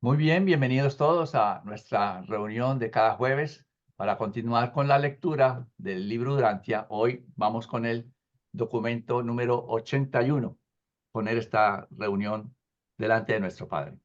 Muy bien, bienvenidos todos a nuestra reunión de cada jueves para continuar con la lectura del libro Durantia. Hoy vamos con el documento número 81, poner esta reunión delante de nuestro Padre.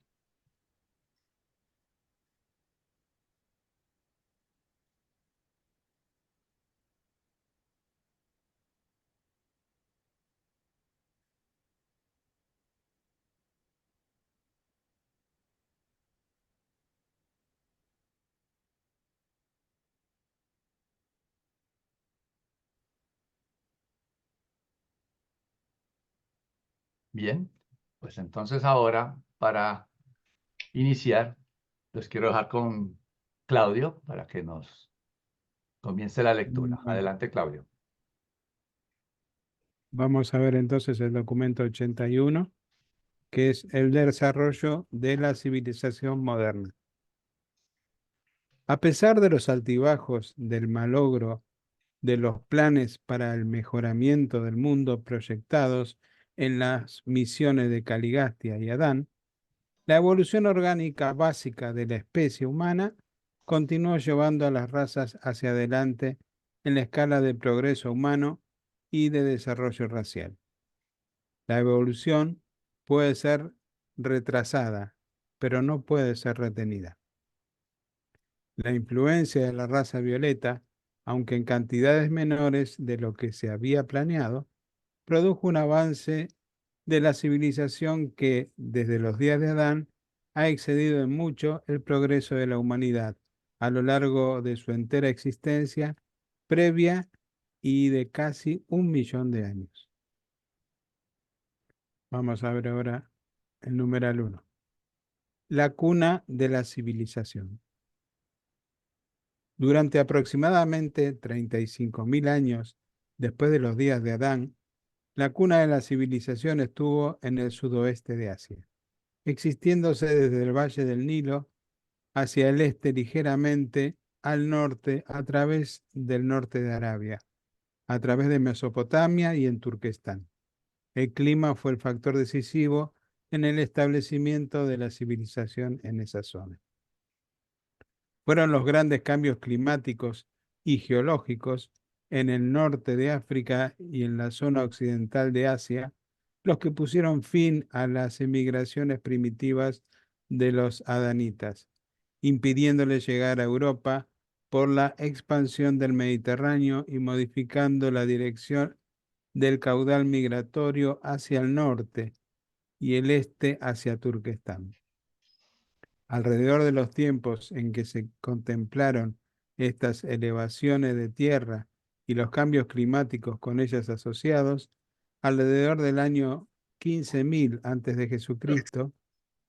Bien, pues entonces ahora para iniciar, los quiero dejar con Claudio para que nos comience la lectura. Bueno, Adelante, Claudio. vamos a ver entonces el documento 81, que es el desarrollo de la civilización moderna. A pesar de los altibajos del malogro de los planes para el mejoramiento del mundo proyectados en las misiones de Caligastia y Adán, la evolución orgánica básica de la especie humana continuó llevando a las razas hacia adelante en la escala de progreso humano y de desarrollo racial. La evolución puede ser retrasada, pero no puede ser retenida. La influencia de la raza violeta, aunque en cantidades menores de lo que se había planeado, produjo un avance de la civilización que, desde los días de Adán, ha excedido en mucho el progreso de la humanidad a lo largo de su entera existencia previa y de casi 1 millón de años. Vamos a ver ahora el numeral 1. La cuna de la civilización. Durante aproximadamente 35.000 años después de los días de Adán, la cuna de la civilización estuvo en el sudoeste de Asia, existiéndose desde el valle del Nilo hacia el este ligeramente al norte a través del norte de Arabia, a través de Mesopotamia y en Turquestán. El clima fue el factor decisivo en el establecimiento de la civilización en esa zona. Fueron los grandes cambios climáticos y geológicos en el norte de África y en la zona occidental de Asia los que pusieron fin a las emigraciones primitivas de los adanitas, impidiéndoles llegar a Europa por la expansión del Mediterráneo y modificando la dirección del caudal migratorio hacia el norte y el este hacia Turquestán. Alrededor de los tiempos en que se contemplaron estas elevaciones de tierra y los cambios climáticos con ellas asociados, alrededor del año 15.000 antes de Jesucristo,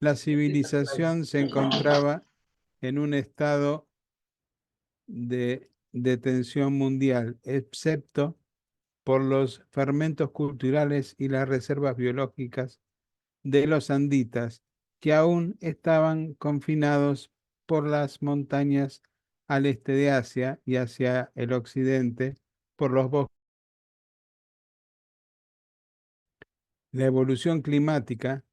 la civilización se encontraba en un estado de tensión mundial, excepto por los fermentos culturales y las reservas biológicas de los anditas, que aún estaban confinados por las montañas al este de Asia y hacia el occidente por los bosques. La evolución climática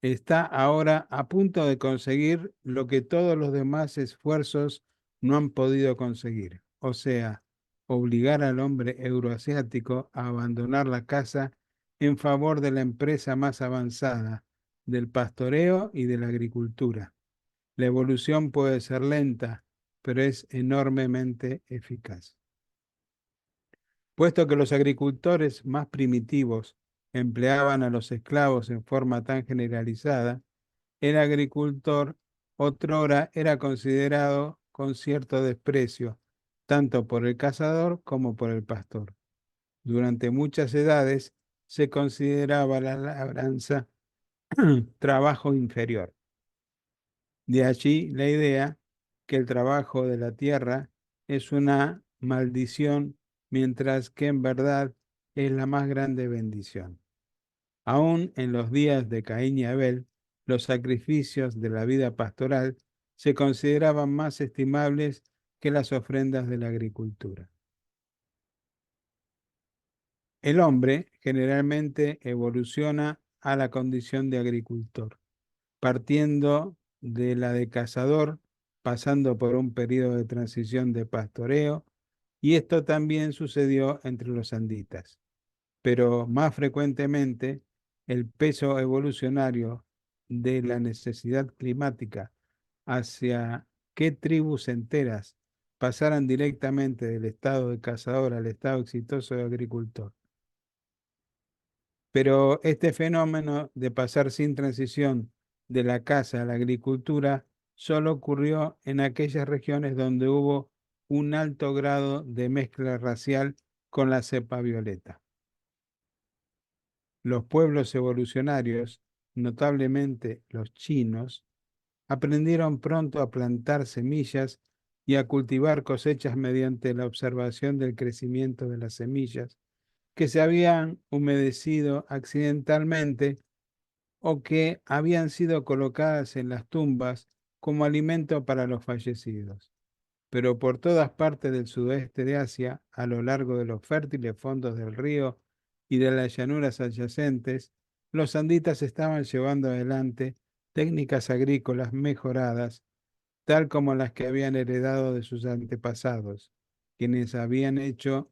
está ahora a punto de conseguir lo que todos los demás esfuerzos no han podido conseguir, o sea, obligar al hombre euroasiático a abandonar la caza en favor de la empresa más avanzada, del pastoreo y de la agricultura. La evolución puede ser lenta, pero es enormemente eficaz. Puesto que los agricultores más primitivos empleaban a los esclavos en forma tan generalizada, el agricultor otrora era considerado con cierto desprecio, tanto por el cazador como por el pastor. Durante muchas edades se consideraba la labranza trabajo inferior. De allí la idea que el trabajo de la tierra es una maldición, mientras que en verdad es la más grande bendición. Aún en los días de Caín y Abel, los sacrificios de la vida pastoral se consideraban más estimables que las ofrendas de la agricultura. El hombre generalmente evoluciona a la condición de agricultor, partiendo de la de cazador, pasando por un periodo de transición de pastoreo, y esto también sucedió entre los anditas. Pero más frecuentemente, el peso evolucionario de la necesidad climática hacia qué tribus enteras pasaran directamente del estado de cazador al estado exitoso de agricultor. Pero este fenómeno de pasar sin transición de la caza a la agricultura solo ocurrió en aquellas regiones donde hubo un alto grado de mezcla racial con la cepa violeta. Los pueblos evolucionarios, notablemente los chinos, aprendieron pronto a plantar semillas y a cultivar cosechas mediante la observación del crecimiento de las semillas que se habían humedecido accidentalmente o que habían sido colocadas en las tumbas como alimento para los fallecidos. Pero por todas partes del sudoeste de Asia, a lo largo de los fértiles fondos del río y de las llanuras adyacentes, los anditas estaban llevando adelante técnicas agrícolas mejoradas, tal como las que habían heredado de sus antepasados, quienes habían hecho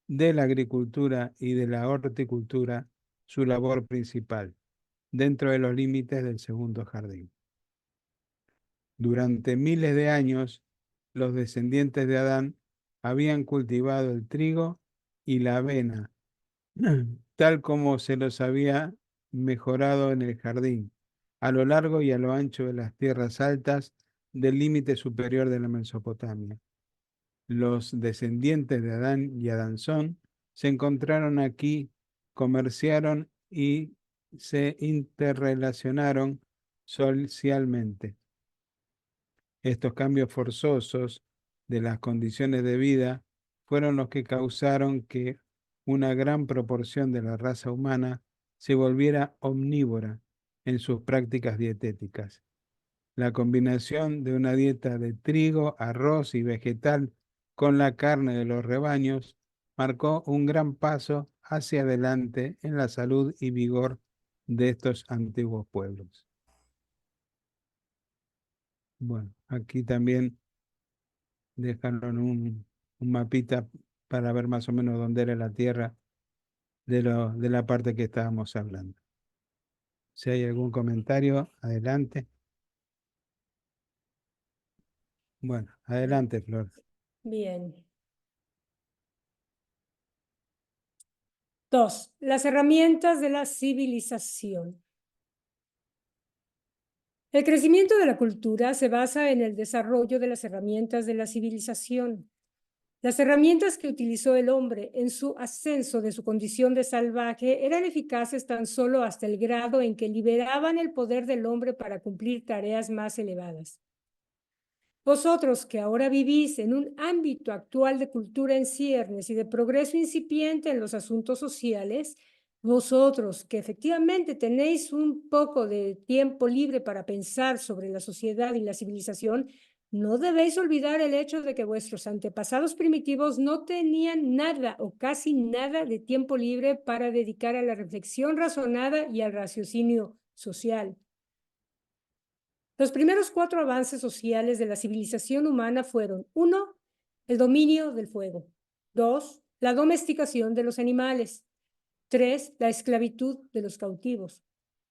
de la agricultura y de la horticultura su labor principal, dentro de los límites del segundo jardín. Durante miles de años, los descendientes de Adán habían cultivado el trigo y la avena, tal como se los había mejorado en el jardín, a lo largo y a lo ancho de las tierras altas del límite superior de la Mesopotamia. Los descendientes de Adán y Adanzón se encontraron aquí, comerciaron y se interrelacionaron socialmente. Estos cambios forzosos de las condiciones de vida fueron los que causaron que una gran proporción de la raza humana se volviera omnívora en sus prácticas dietéticas. La combinación de una dieta de trigo, arroz y vegetal con la carne de los rebaños marcó un gran paso hacia adelante en la salud y vigor de estos antiguos pueblos. Bueno, aquí también dejaron un mapita para ver más o menos dónde era la tierra de la parte que estábamos hablando. Si hay algún comentario, adelante. Bueno, adelante, Flor. Bien. 2. Las herramientas de la civilización. El crecimiento de la cultura se basa en el desarrollo de las herramientas de la civilización. Las herramientas que utilizó el hombre en su ascenso de su condición de salvaje eran eficaces tan solo hasta el grado en que liberaban el poder del hombre para cumplir tareas más elevadas. Vosotros que ahora vivís en un ámbito actual de cultura en ciernes y de progreso incipiente en los asuntos sociales, vosotros que efectivamente tenéis un poco de tiempo libre para pensar sobre la sociedad y la civilización, no debéis olvidar el hecho de que vuestros antepasados primitivos no tenían nada o casi nada de tiempo libre para dedicar a la reflexión razonada y al raciocinio social. Los primeros 4 avances sociales de la civilización humana fueron: 1, el dominio del fuego; 2, la domesticación de los animales; 3, la esclavitud de los cautivos;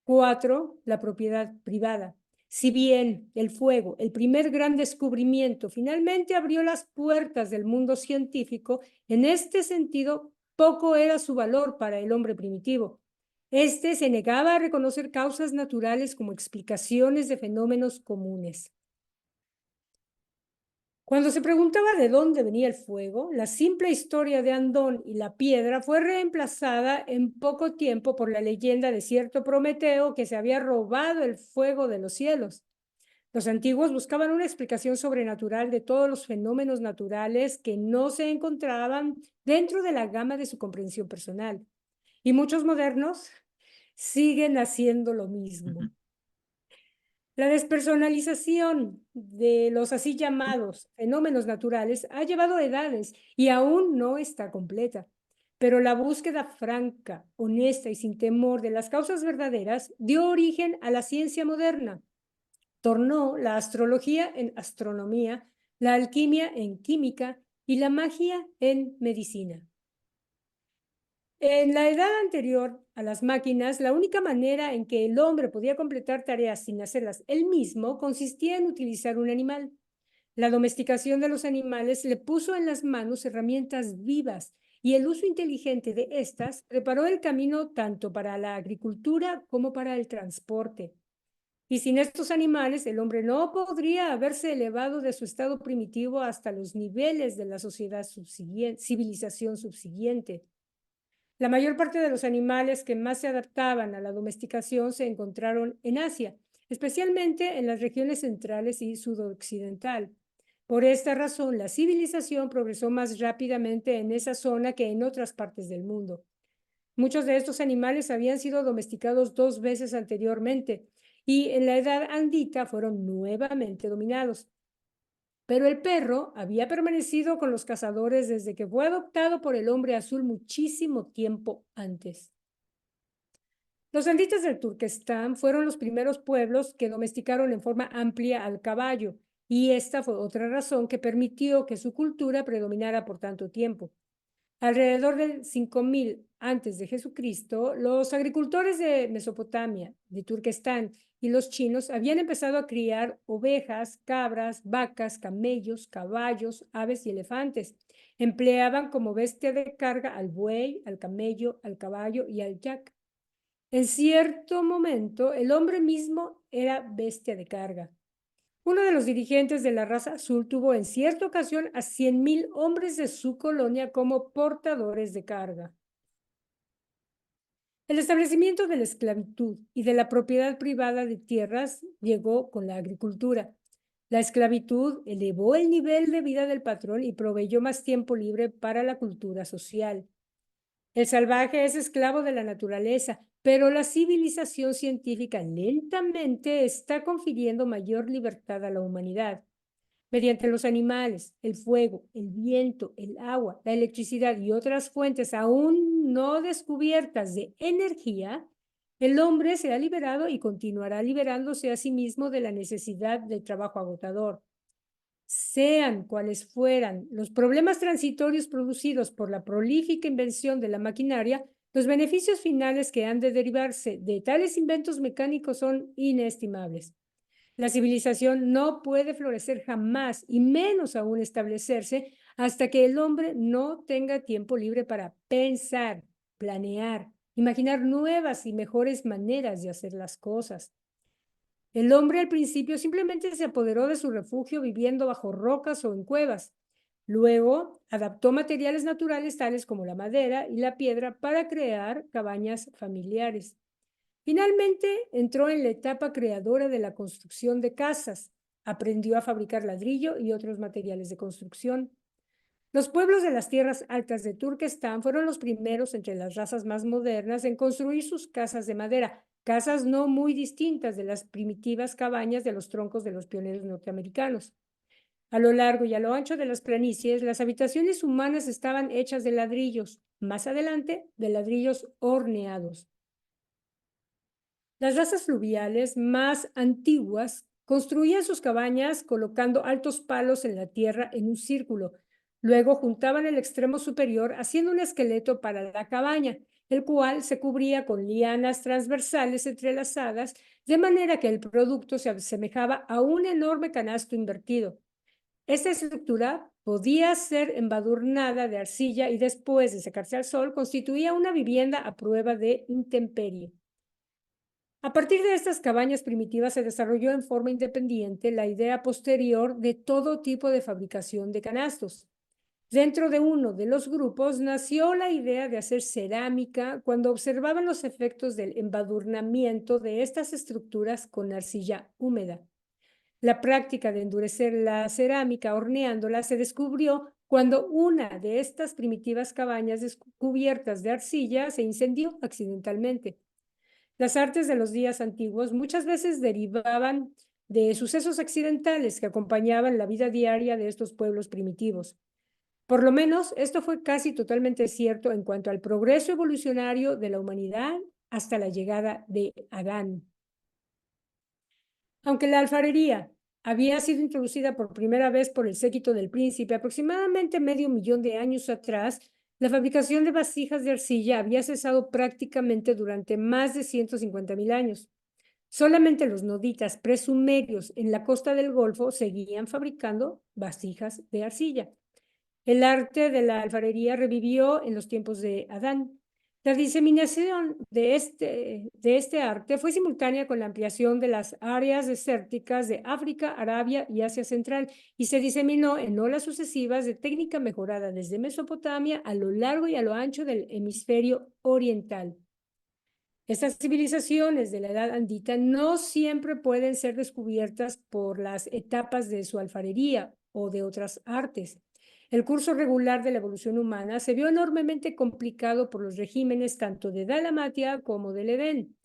4, la propiedad privada. Si bien el fuego, el primer gran descubrimiento, finalmente abrió las puertas del mundo científico, en este sentido, poco era su valor para el hombre primitivo. Este se negaba a reconocer causas naturales como explicaciones de fenómenos comunes. Cuando se preguntaba de dónde venía el fuego, la simple historia de Andón y la piedra fue reemplazada en poco tiempo por la leyenda de cierto Prometeo que se había robado el fuego de los cielos. Los antiguos buscaban una explicación sobrenatural de todos los fenómenos naturales que no se encontraban dentro de la gama de su comprensión personal. Y muchos modernos siguen haciendo lo mismo. La despersonalización de los así llamados fenómenos naturales ha llevado edades y aún no está completa. Pero la búsqueda franca, honesta y sin temor de las causas verdaderas dio origen a la ciencia moderna. tornó la astrología en astronomía, la alquimia en química y la magia en medicina. En la edad anterior a las máquinas, la única manera en que el hombre podía completar tareas sin hacerlas él mismo consistía en utilizar un animal. La domesticación de los animales le puso en las manos herramientas vivas y el uso inteligente de estas preparó el camino tanto para la agricultura como para el transporte. Y sin estos animales, el hombre no podría haberse elevado de su estado primitivo hasta los niveles de la civilización subsiguiente. La mayor parte de los animales que más se adaptaban a la domesticación se encontraron en Asia, especialmente en las regiones centrales y sudoccidental. Por esta razón, la civilización progresó más rápidamente en esa zona que en otras partes del mundo. Muchos de estos animales habían sido domesticados 2 veces anteriormente y en la edad andina fueron nuevamente dominados. Pero el perro había permanecido con los cazadores desde que fue adoptado por el hombre azul muchísimo tiempo antes. Los anditas del Turquestán fueron los primeros pueblos que domesticaron en forma amplia al caballo, y esta fue otra razón que permitió que su cultura predominara por tanto tiempo. Alrededor del 5000 antes de Jesucristo, los agricultores de Mesopotamia, de Turquestán y los chinos habían empezado a criar ovejas, cabras, vacas, camellos, caballos, aves y elefantes. Empleaban como bestia de carga al buey, al camello, al caballo y al yak. En cierto momento, el hombre mismo era bestia de carga. Uno de los dirigentes de la raza azul tuvo en cierta ocasión a 100,000 hombres de su colonia como portadores de carga. El establecimiento de la esclavitud y de la propiedad privada de tierras llegó con la agricultura. La esclavitud elevó el nivel de vida del patrón y proveyó más tiempo libre para la cultura social. El salvaje es esclavo de la naturaleza, pero la civilización científica lentamente está confiriendo mayor libertad a la humanidad. Mediante los animales, el fuego, el viento, el agua, la electricidad y otras fuentes aún no descubiertas de energía, el hombre se ha liberado y continuará liberándose a sí mismo de la necesidad del trabajo agotador. Sean cuales fueran los problemas transitorios producidos por la prolífica invención de la maquinaria, los beneficios finales que han de derivarse de tales inventos mecánicos son inestimables. La civilización no puede florecer jamás, y menos aún establecerse, hasta que el hombre no tenga tiempo libre para pensar, planear, imaginar nuevas y mejores maneras de hacer las cosas. El hombre al principio simplemente se apoderó de su refugio viviendo bajo rocas o en cuevas. Luego adaptó materiales naturales tales como la madera y la piedra para crear cabañas familiares. Finalmente entró en la etapa creadora de la construcción de casas. Aprendió a fabricar ladrillo y otros materiales de construcción. Los pueblos de las tierras altas de Turquestán fueron los primeros entre las razas más modernas en construir sus casas de madera, casas no muy distintas de las primitivas cabañas de los troncos de los pioneros norteamericanos. A lo largo y a lo ancho de las planicies, las habitaciones humanas estaban hechas de ladrillos, más adelante de ladrillos horneados. Las razas fluviales más antiguas construían sus cabañas colocando altos palos en la tierra en un círculo. Luego juntaban el extremo superior haciendo un esqueleto para la cabaña, el cual se cubría con lianas transversales entrelazadas, de manera que el producto se asemejaba a un enorme canasto invertido. Esta estructura podía ser embadurnada de arcilla y después de secarse al sol constituía una vivienda a prueba de intemperie. A partir de estas cabañas primitivas se desarrolló en forma independiente la idea posterior de todo tipo de fabricación de canastos. Dentro de uno de los grupos nació la idea de hacer cerámica cuando observaban los efectos del embadurnamiento de estas estructuras con arcilla húmeda. La práctica de endurecer la cerámica horneándola se descubrió cuando una de estas primitivas cabañas cubiertas de arcilla se incendió accidentalmente. Las artes de los días antiguos muchas veces derivaban de sucesos accidentales que acompañaban la vida diaria de estos pueblos primitivos. Por lo menos, esto fue casi totalmente cierto en cuanto al progreso evolucionario de la humanidad hasta la llegada de Adán. Aunque la alfarería había sido introducida por primera vez por el séquito del príncipe aproximadamente medio millón de años atrás, la fabricación de vasijas de arcilla había cesado prácticamente durante más de 150.000 años. Solamente los noditas presumerios en la costa del Golfo seguían fabricando vasijas de arcilla. El arte de la alfarería revivió en los tiempos de Adán. La diseminación de este arte fue simultánea con la ampliación de las áreas desérticas de África, Arabia y Asia Central, y se diseminó en olas sucesivas de técnica mejorada desde Mesopotamia a lo largo y a lo ancho del hemisferio oriental. Estas civilizaciones de la edad andina no siempre pueden ser descubiertas por las etapas de su alfarería o de otras artes. El curso regular de la evolución humana se vio enormemente complicado por los regímenes tanto de Dalmatia como del Edén.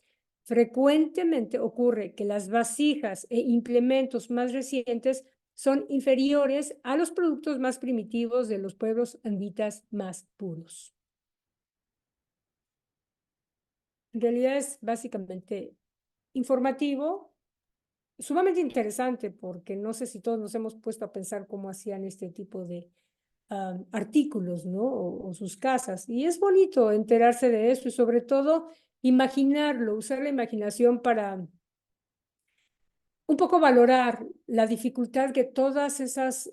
Frecuentemente ocurre que las vasijas e implementos más recientes son inferiores a los productos más primitivos de los pueblos anditas más puros. En realidad es básicamente informativo, sumamente interesante, porque no sé si todos nos hemos puesto a pensar cómo hacían este tipo de artículos, ¿no? O sus casas. Y es bonito enterarse de eso y sobre todo imaginarlo, usar la imaginación para un poco valorar la dificultad que todas esas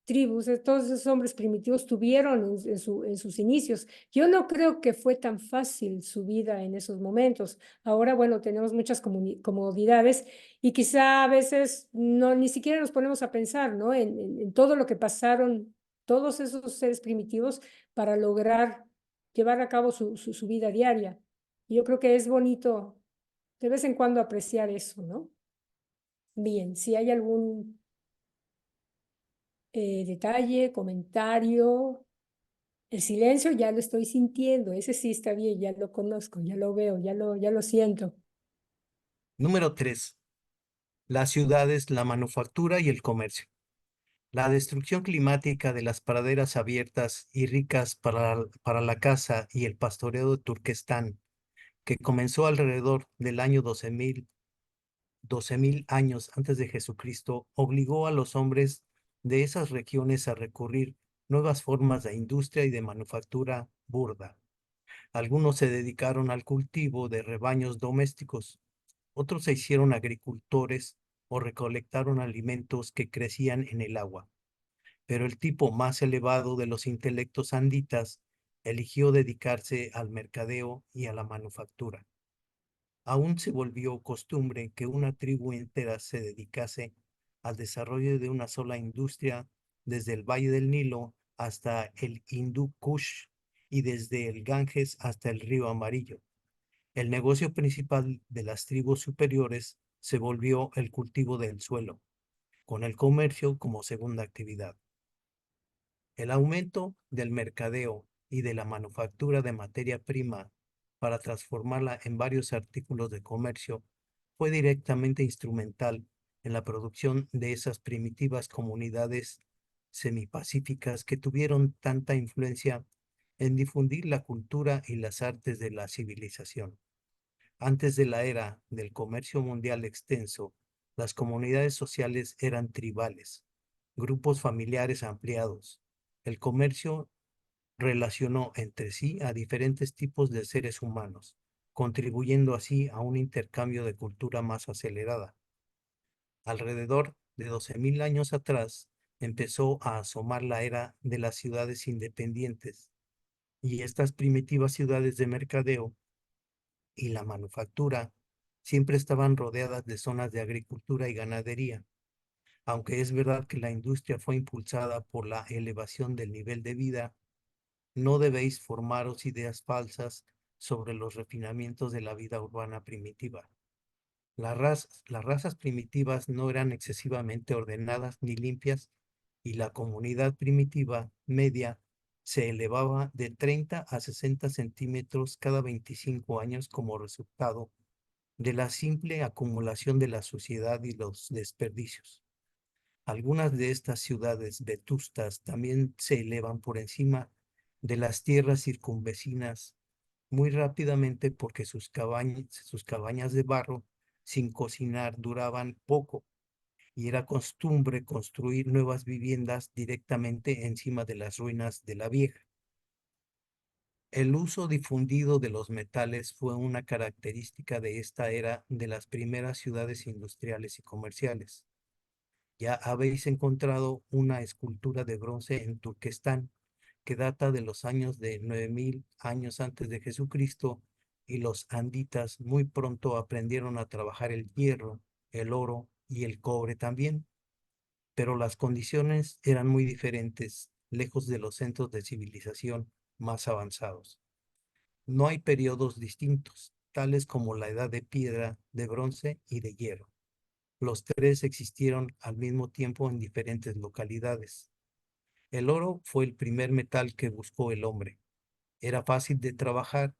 tribus, todos esos hombres primitivos tuvieron en sus inicios. Yo no creo que fue tan fácil su vida en esos momentos. Ahora, bueno, tenemos muchas comodidades y quizá a veces no, ni siquiera nos ponemos a pensar, ¿no? En todo lo que pasaron todos esos seres primitivos para lograr llevar a cabo su vida diaria. Y yo creo que es bonito de vez en cuando apreciar eso, ¿no? Bien, si hay algún detalle, comentario, el silencio ya lo estoy sintiendo, ese sí está bien, ya lo conozco, ya lo veo, ya lo siento. Número 3. Las ciudades, la manufactura y el comercio. La destrucción climática de las praderas abiertas y ricas para la caza y el pastoreo de Turquestán, que comenzó alrededor del año 12.000 años antes de Jesucristo, obligó a los hombres de esas regiones a recurrir nuevas formas de industria y de manufactura burda. Algunos se dedicaron al cultivo de rebaños domésticos, otros se hicieron agricultores o recolectaron alimentos que crecían en el agua. Pero el tipo más elevado de los intelectos anditas eligió dedicarse al mercadeo y a la manufactura. Aún se volvió costumbre que una tribu entera se dedicase al desarrollo de una sola industria desde el Valle del Nilo hasta el Hindú Kush y desde el Ganges hasta el Río Amarillo. El negocio principal de las tribus superiores se volvió el cultivo del suelo, con el comercio como segunda actividad. El aumento del mercadeo y de la manufactura de materia prima para transformarla en varios artículos de comercio fue directamente instrumental en la producción de esas primitivas comunidades semipacíficas que tuvieron tanta influencia en difundir la cultura y las artes de la civilización. Antes de la era del comercio mundial extenso, las comunidades sociales eran tribales, grupos familiares ampliados. El comercio relacionó entre sí a diferentes tipos de seres humanos, contribuyendo así a un intercambio de cultura más acelerada. Alrededor de 12.000 años atrás, empezó a asomar la era de las ciudades independientes, y estas primitivas ciudades de mercadeo y la manufactura siempre estaban rodeadas de zonas de agricultura y ganadería. Aunque es verdad que la industria fue impulsada por la elevación del nivel de vida, no debéis formaros ideas falsas sobre los refinamientos de la vida urbana primitiva. Las razas primitivas no eran excesivamente ordenadas ni limpias, y la comunidad primitiva media se elevaba de 30 a 60 centímetros cada 25 años como resultado de la simple acumulación de la suciedad y los desperdicios. Algunas de estas ciudades vetustas también se elevan por encima de las tierras circunvecinas muy rápidamente porque sus cabañas de barro sin cocinar duraban poco y era costumbre construir nuevas viviendas directamente encima de las ruinas de la vieja. El uso difundido de los metales fue una característica de esta era de las primeras ciudades industriales y comerciales. Ya habéis encontrado una escultura de bronce en Turquestán que data de los años de 9000 años antes de Jesucristo, y los anditas muy pronto aprendieron a trabajar el hierro, el oro y el cobre también, pero las condiciones eran muy diferentes, lejos de los centros de civilización más avanzados. No hay periodos distintos, tales como la edad de piedra, de bronce y de hierro. Los tres existieron al mismo tiempo en diferentes localidades. El oro fue el primer metal que buscó el hombre. Era fácil de trabajar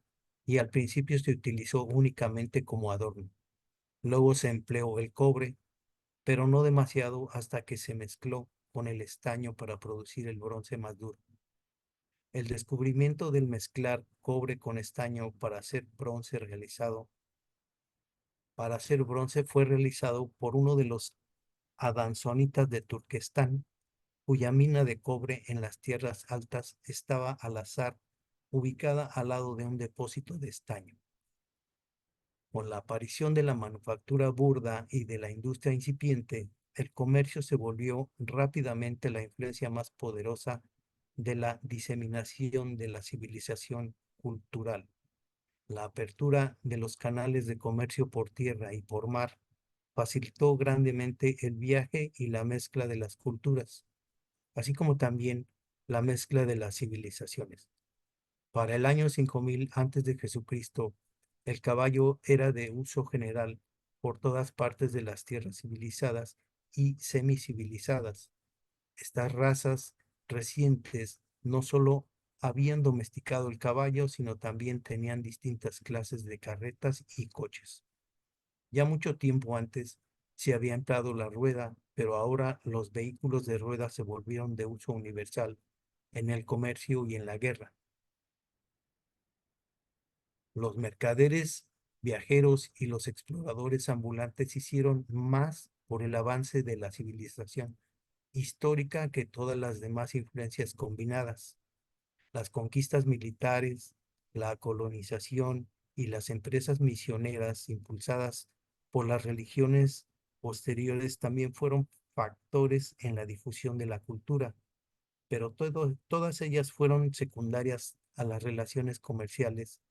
y al principio se utilizó únicamente como adorno. Luego se empleó el cobre, pero no demasiado hasta que se mezcló con el estaño para producir el bronce más duro. El descubrimiento del mezclar cobre con estaño para hacer bronce fue realizado por uno de los adanzonitas de Turquestán, cuya mina de cobre en las tierras altas estaba al azar ubicada al lado de un depósito de estaño. Con la aparición de la manufactura burda y de la industria incipiente, el comercio se volvió rápidamente la influencia más poderosa de la diseminación de la civilización cultural. La apertura de los canales de comercio por tierra y por mar facilitó grandemente el viaje y la mezcla de las culturas, así como también la mezcla de las civilizaciones. Para el año 5000 antes de Jesucristo, el caballo era de uso general por todas partes de las tierras civilizadas y semicivilizadas. Estas razas recientes no solo habían domesticado el caballo, sino también tenían distintas clases de carretas y coches. Ya mucho tiempo antes se había empleado la rueda, pero ahora los vehículos de ruedas se volvieron de uso universal en el comercio y en la guerra. Los mercaderes, viajeros y los exploradores ambulantes hicieron más por el avance de la civilización histórica que todas las demás influencias combinadas. Las conquistas militares, la colonización y las empresas misioneras impulsadas por las religiones posteriores también fueron factores en la difusión de la cultura, pero todas ellas fueron secundarias a las relaciones comerciales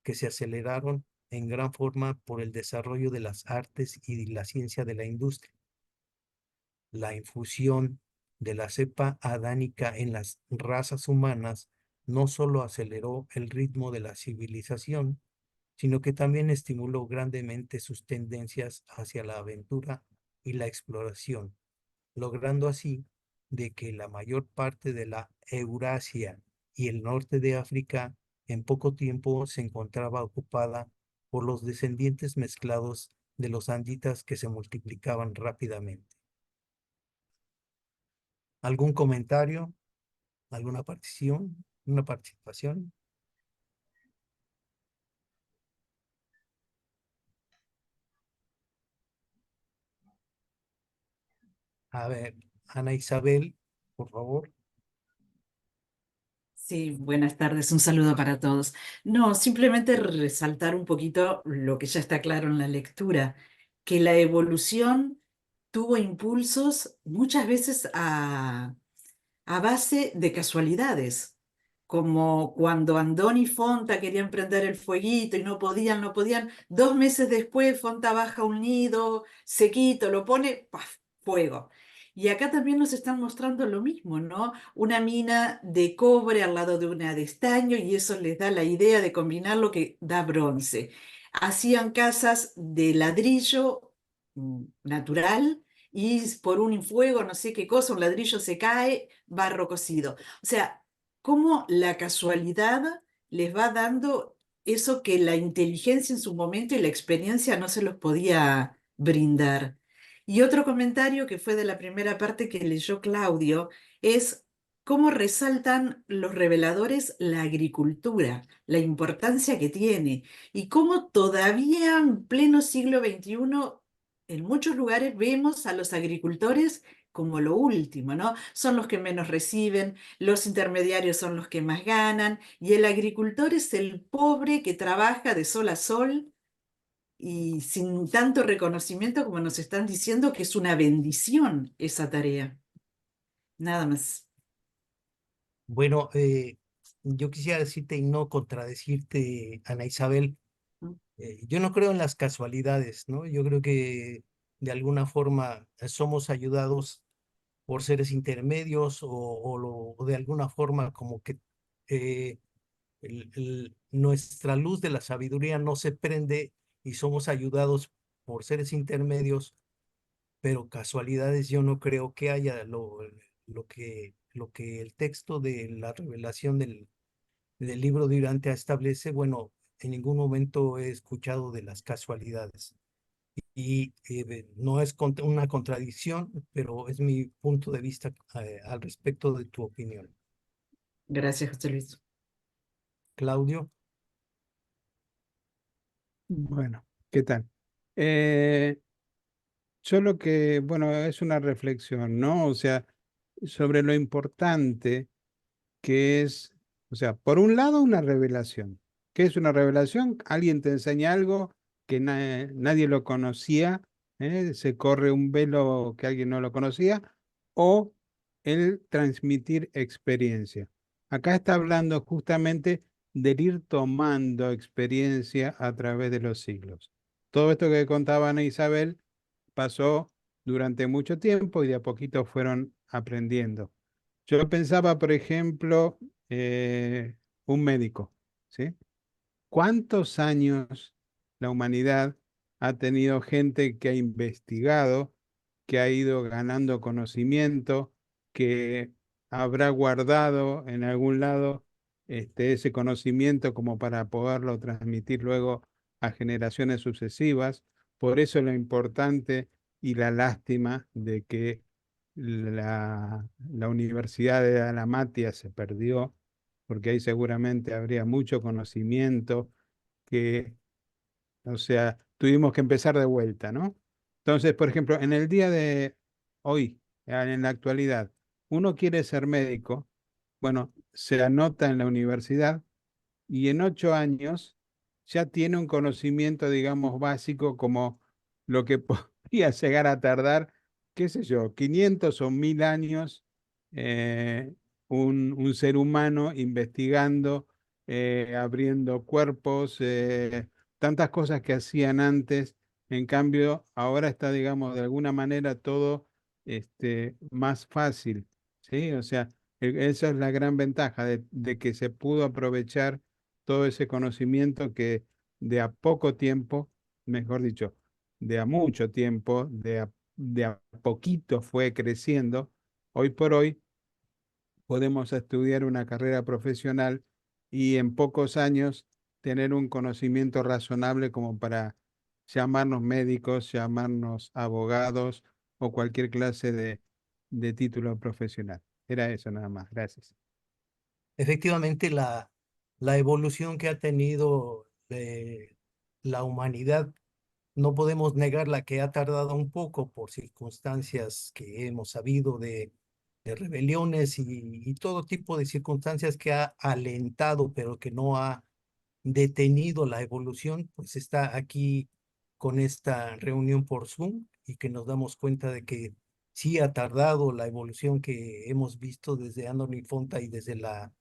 que se aceleraron en gran forma por el desarrollo de las artes y la ciencia de la industria. La infusión de la cepa adánica en las razas humanas no solo aceleró el ritmo de la civilización, sino que también estimuló grandemente sus tendencias hacia la aventura y la exploración, logrando así de que la mayor parte de la Eurasia y el norte de África en poco tiempo se encontraba ocupada por los descendientes mezclados de los anditas que se multiplicaban rápidamente. ¿Algún comentario? ¿Alguna participación? ¿Una participación? A ver, Ana Isabel, por favor. Sí, buenas tardes, un saludo para todos. No, simplemente resaltar un poquito lo que ya está claro en la lectura, que la evolución tuvo impulsos muchas veces a base de casualidades, como cuando Andón y Fonta querían prender el fueguito y no podían. 2 meses después Fonta baja un nido, sequito, lo pone, ¡paf! Fuego. Y acá también nos están mostrando lo mismo, ¿no? Una mina de cobre al lado de una de estaño y eso les da la idea de combinar lo que da bronce. Hacían casas de ladrillo natural y por un fuego, no sé qué cosa, un ladrillo se cae, barro cocido. O sea, cómo la casualidad les va dando eso que la inteligencia en su momento y la experiencia no se los podía brindar. Y otro comentario que fue de la primera parte que leyó Claudio es cómo resaltan los reveladores la agricultura, la importancia que tiene, y cómo todavía en pleno siglo XXI, en muchos lugares vemos a los agricultores como lo último, ¿no? Son los que menos reciben, los intermediarios son los que más ganan, y el agricultor es el pobre que trabaja de sol a sol y sin tanto reconocimiento como nos están diciendo que es una bendición esa tarea. Nada más. Bueno, yo quisiera decirte y no contradecirte, Ana Isabel, yo no creo en las casualidades, ¿no? Yo creo que de alguna forma somos ayudados por seres intermedios o de alguna forma como que eh, nuestra luz de la sabiduría no se prende y somos ayudados por seres intermedios, pero casualidades yo no creo que haya lo que el texto de la revelación del libro de Urantia establece. Bueno, en ningún momento he escuchado de las casualidades. Y no es una contradicción, pero es mi punto de vista al respecto de tu opinión. Gracias, José Luis. Claudio. Bueno, ¿qué tal? Solo que, bueno, es una reflexión, ¿no? O sea, sobre lo importante que es, o sea, por un lado, una revelación. ¿Qué es una revelación? Alguien te enseña algo que nadie lo conocía, se corre un velo que alguien no lo conocía, o el transmitir experiencia. Acá está hablando justamente del ir tomando experiencia a través de los siglos. Todo esto que contaba Ana Isabel pasó durante mucho tiempo y de a poquito fueron aprendiendo. Yo pensaba, por ejemplo, un médico, ¿sí? ¿Cuántos años la humanidad ha tenido gente que ha investigado, que ha ido ganando conocimiento, que habrá guardado en algún lado ese conocimiento como para poderlo transmitir luego a generaciones sucesivas? Por eso lo importante y la lástima de que la Universidad de Alamatia se perdió, porque ahí seguramente habría mucho conocimiento que, o sea, tuvimos que empezar de vuelta, ¿no? Entonces, por ejemplo, en el día de hoy, en la actualidad, uno quiere ser médico, bueno, se anota en la universidad y en 8 años ya tiene un conocimiento, digamos, básico como lo que podría llegar a tardar, qué sé yo, 500 o 1000 años un ser humano investigando, abriendo cuerpos, tantas cosas que hacían antes. En cambio, ahora está, digamos, de alguna manera todo más fácil, ¿sí? O sea, esa es la gran ventaja de que se pudo aprovechar todo ese conocimiento que de a poco tiempo, mejor dicho, de a mucho tiempo, de a poquito fue creciendo. Hoy por hoy podemos estudiar una carrera profesional y en pocos años tener un conocimiento razonable como para llamarnos médicos, llamarnos abogados o cualquier clase de título profesional. Era eso nada más. Gracias. Efectivamente, la evolución que ha tenido la humanidad, no podemos negarla, que ha tardado un poco por circunstancias que hemos sabido de rebeliones y todo tipo de circunstancias que ha alentado, pero que no ha detenido la evolución. Pues está aquí con esta reunión por Zoom y que nos damos cuenta de que sí ha tardado la evolución que hemos visto desde Anthony Fonta y desde la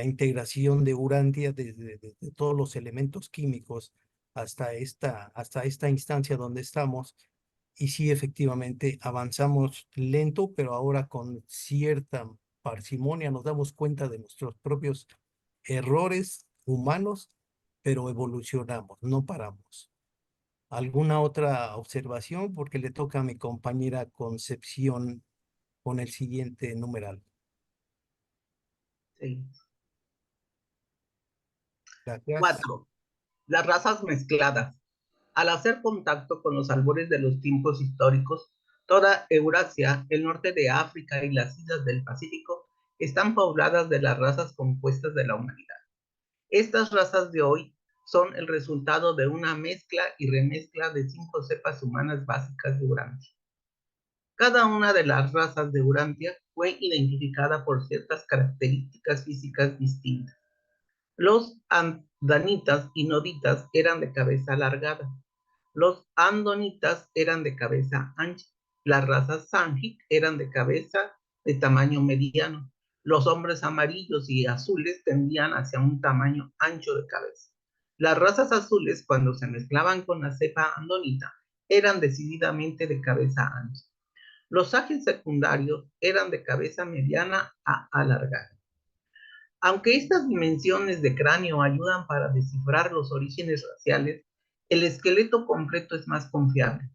integración de Urantia, desde todos los elementos químicos hasta esta instancia donde estamos. Y sí, efectivamente, avanzamos lento, pero ahora con cierta parsimonia nos damos cuenta de nuestros propios errores humanos, pero evolucionamos, no paramos. ¿Alguna otra observación? Porque le toca a mi compañera Concepción con el siguiente numeral. Sí. Gracias. 4. Las razas mezcladas. Al hacer contacto con los albores de los tiempos históricos, toda Eurasia, el norte de África y las islas del Pacífico están pobladas de las razas compuestas de la humanidad. Estas razas de hoy son el resultado de una mezcla y remezcla de 5 cepas humanas básicas de Urantia. Cada una de las razas de Urantia fue identificada por ciertas características físicas distintas. Los andanitas y noditas eran de cabeza alargada. Los andonitas eran de cabeza ancha. Las razas Sanghic eran de cabeza de tamaño mediano. Los hombres amarillos y azules tendían hacia un tamaño ancho de cabeza. Las razas azules, cuando se mezclaban con la cepa andonita, eran decididamente de cabeza ancha. Los Sanghic secundarios eran de cabeza mediana a alargada. Aunque estas dimensiones de cráneo ayudan para descifrar los orígenes raciales, el esqueleto completo es más confiable.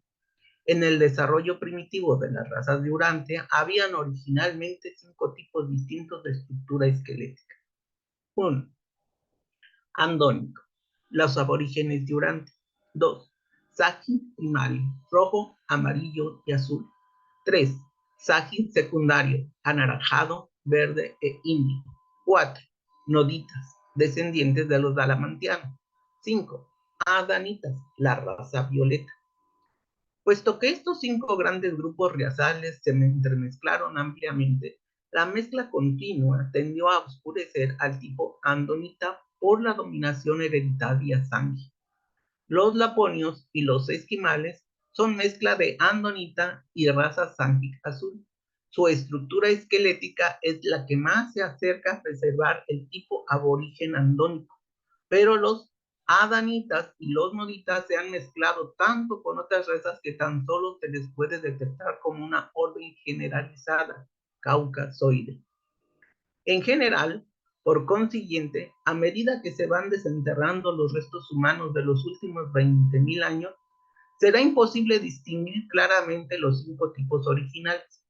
En el desarrollo primitivo de las razas de Urantia, habían originalmente 5 tipos distintos de estructura esquelética. 1. Andónico, los aborígenes de Urantia. 2. Sanghic primario, rojo, amarillo y azul. 3. Sanghic secundario, anaranjado, verde e índigo. 4. Noditas, descendientes de los dalamantianos. 5. Adanitas, la raza violeta. Puesto que estos 5 grandes grupos raciales se entremezclaron ampliamente, la mezcla continua tendió a oscurecer al tipo andonita por la dominación hereditaria Sanghic. Los laponios y los esquimales son mezcla de andonita y raza Sanghic azul. Su estructura esquelética es la que más se acerca a preservar el tipo aborigen andónico, pero los adanitas y los noditas se han mezclado tanto con otras razas que tan solo se les puede detectar como una orden generalizada, caucasoide. En general, por consiguiente, a medida que se van desenterrando los restos humanos de los últimos 20.000 años, será imposible distinguir claramente los 5 tipos originales.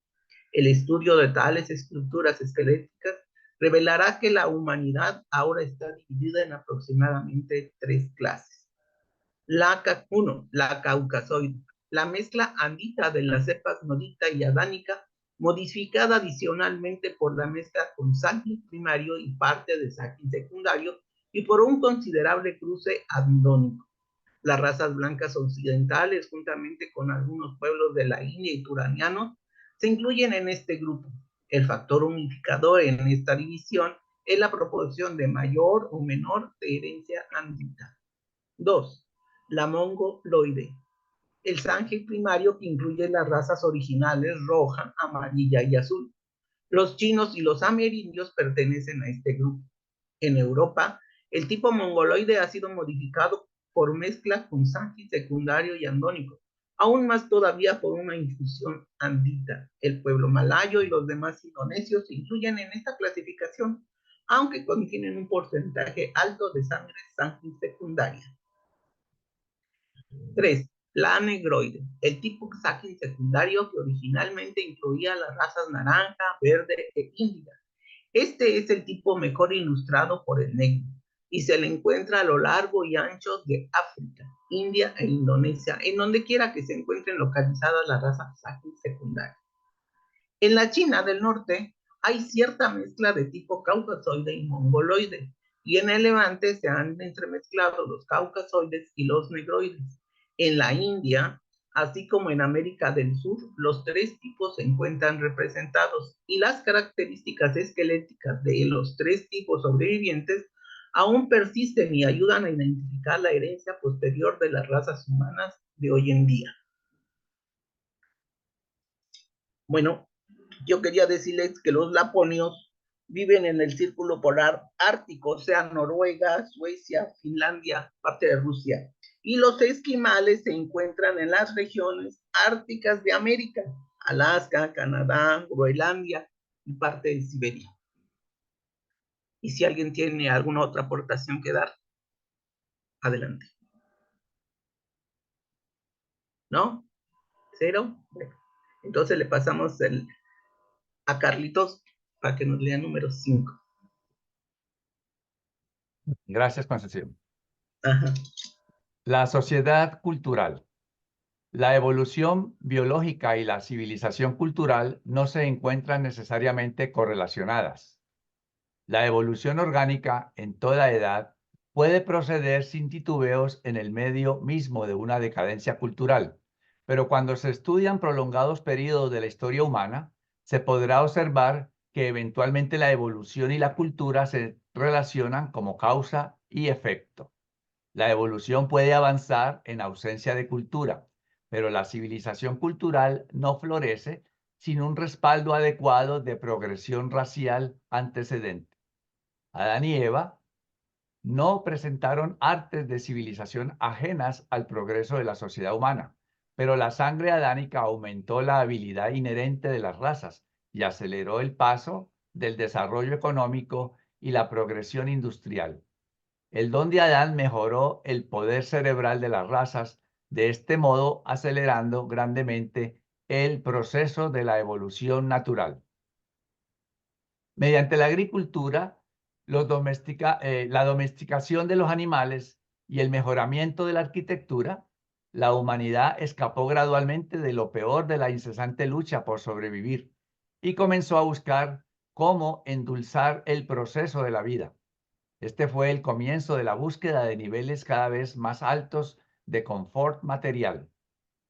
El estudio de tales estructuras esqueléticas revelará que la humanidad ahora está dividida en aproximadamente 3 clases. 1. La caucasoide, la mezcla andita de las cepas nodita y adánica, modificada adicionalmente por la mezcla con Sanghic primario y parte de Sanghic secundario y por un considerable cruce andónico. Las razas blancas occidentales, juntamente con algunos pueblos de la India y turanianos, se incluyen en este grupo. El factor unificador en esta división es la proporción de mayor o menor de herencia andita. 2. La mongoloide, el Sanghic primario que incluye las razas originales roja, amarilla y azul. Los chinos y los amerindios pertenecen a este grupo. En Europa, el tipo mongoloide ha sido modificado por mezcla con Sanghic secundario y andónico, aún más todavía por una infusión andita. El pueblo malayo y los demás indonesios se incluyen en esta clasificación, aunque contienen un porcentaje alto de sangre Sanghic secundaria. 3. La negroide, el tipo Sanghic secundario que originalmente incluía las razas naranja, verde e índiga. Este es el tipo mejor ilustrado por el negro y se le encuentra a lo largo y ancho de África, India e Indonesia, en donde quiera que se encuentren localizadas las razas Sanghic secundarias. En la China del norte hay cierta mezcla de tipo caucasoide y mongoloide, y en el Levante se han entremezclado los caucasoides y los negroides. En la India, así como en América del Sur, los 3 tipos se encuentran representados y las características esqueléticas de los 3 tipos sobrevivientes aún persisten y ayudan a identificar la herencia posterior de las razas humanas de hoy en día. Bueno, yo quería decirles que los laponios viven en el círculo polar ártico, o sea, Noruega, Suecia, Finlandia, parte de Rusia. Y los esquimales se encuentran en las regiones árticas de América, Alaska, Canadá, Groenlandia y parte de Siberia. Y si alguien tiene alguna otra aportación que dar, adelante. ¿No? ¿Cero? Bueno, entonces le pasamos a Carlitos para que nos lea número 5. Gracias, Concepción. Ajá. La sociedad cultural. La evolución biológica y la civilización cultural no se encuentran necesariamente correlacionadas. La evolución orgánica en toda edad puede proceder sin titubeos en el medio mismo de una decadencia cultural, pero cuando se estudian prolongados periodos de la historia humana, se podrá observar que eventualmente la evolución y la cultura se relacionan como causa y efecto. La evolución puede avanzar en ausencia de cultura, pero la civilización cultural no florece sin un respaldo adecuado de progresión racial antecedente. Adán y Eva no presentaron artes de civilización ajenas al progreso de la sociedad humana, pero la sangre adánica aumentó la habilidad inherente de las razas y aceleró el paso del desarrollo económico y la progresión industrial. El don de Adán mejoró el poder cerebral de las razas, de este modo acelerando grandemente el proceso de la evolución natural. Mediante la agricultura, la domesticación de los animales y el mejoramiento de la arquitectura, la humanidad escapó gradualmente de lo peor de la incesante lucha por sobrevivir y comenzó a buscar cómo endulzar el proceso de la vida. Este fue el comienzo de la búsqueda de niveles cada vez más altos de confort material.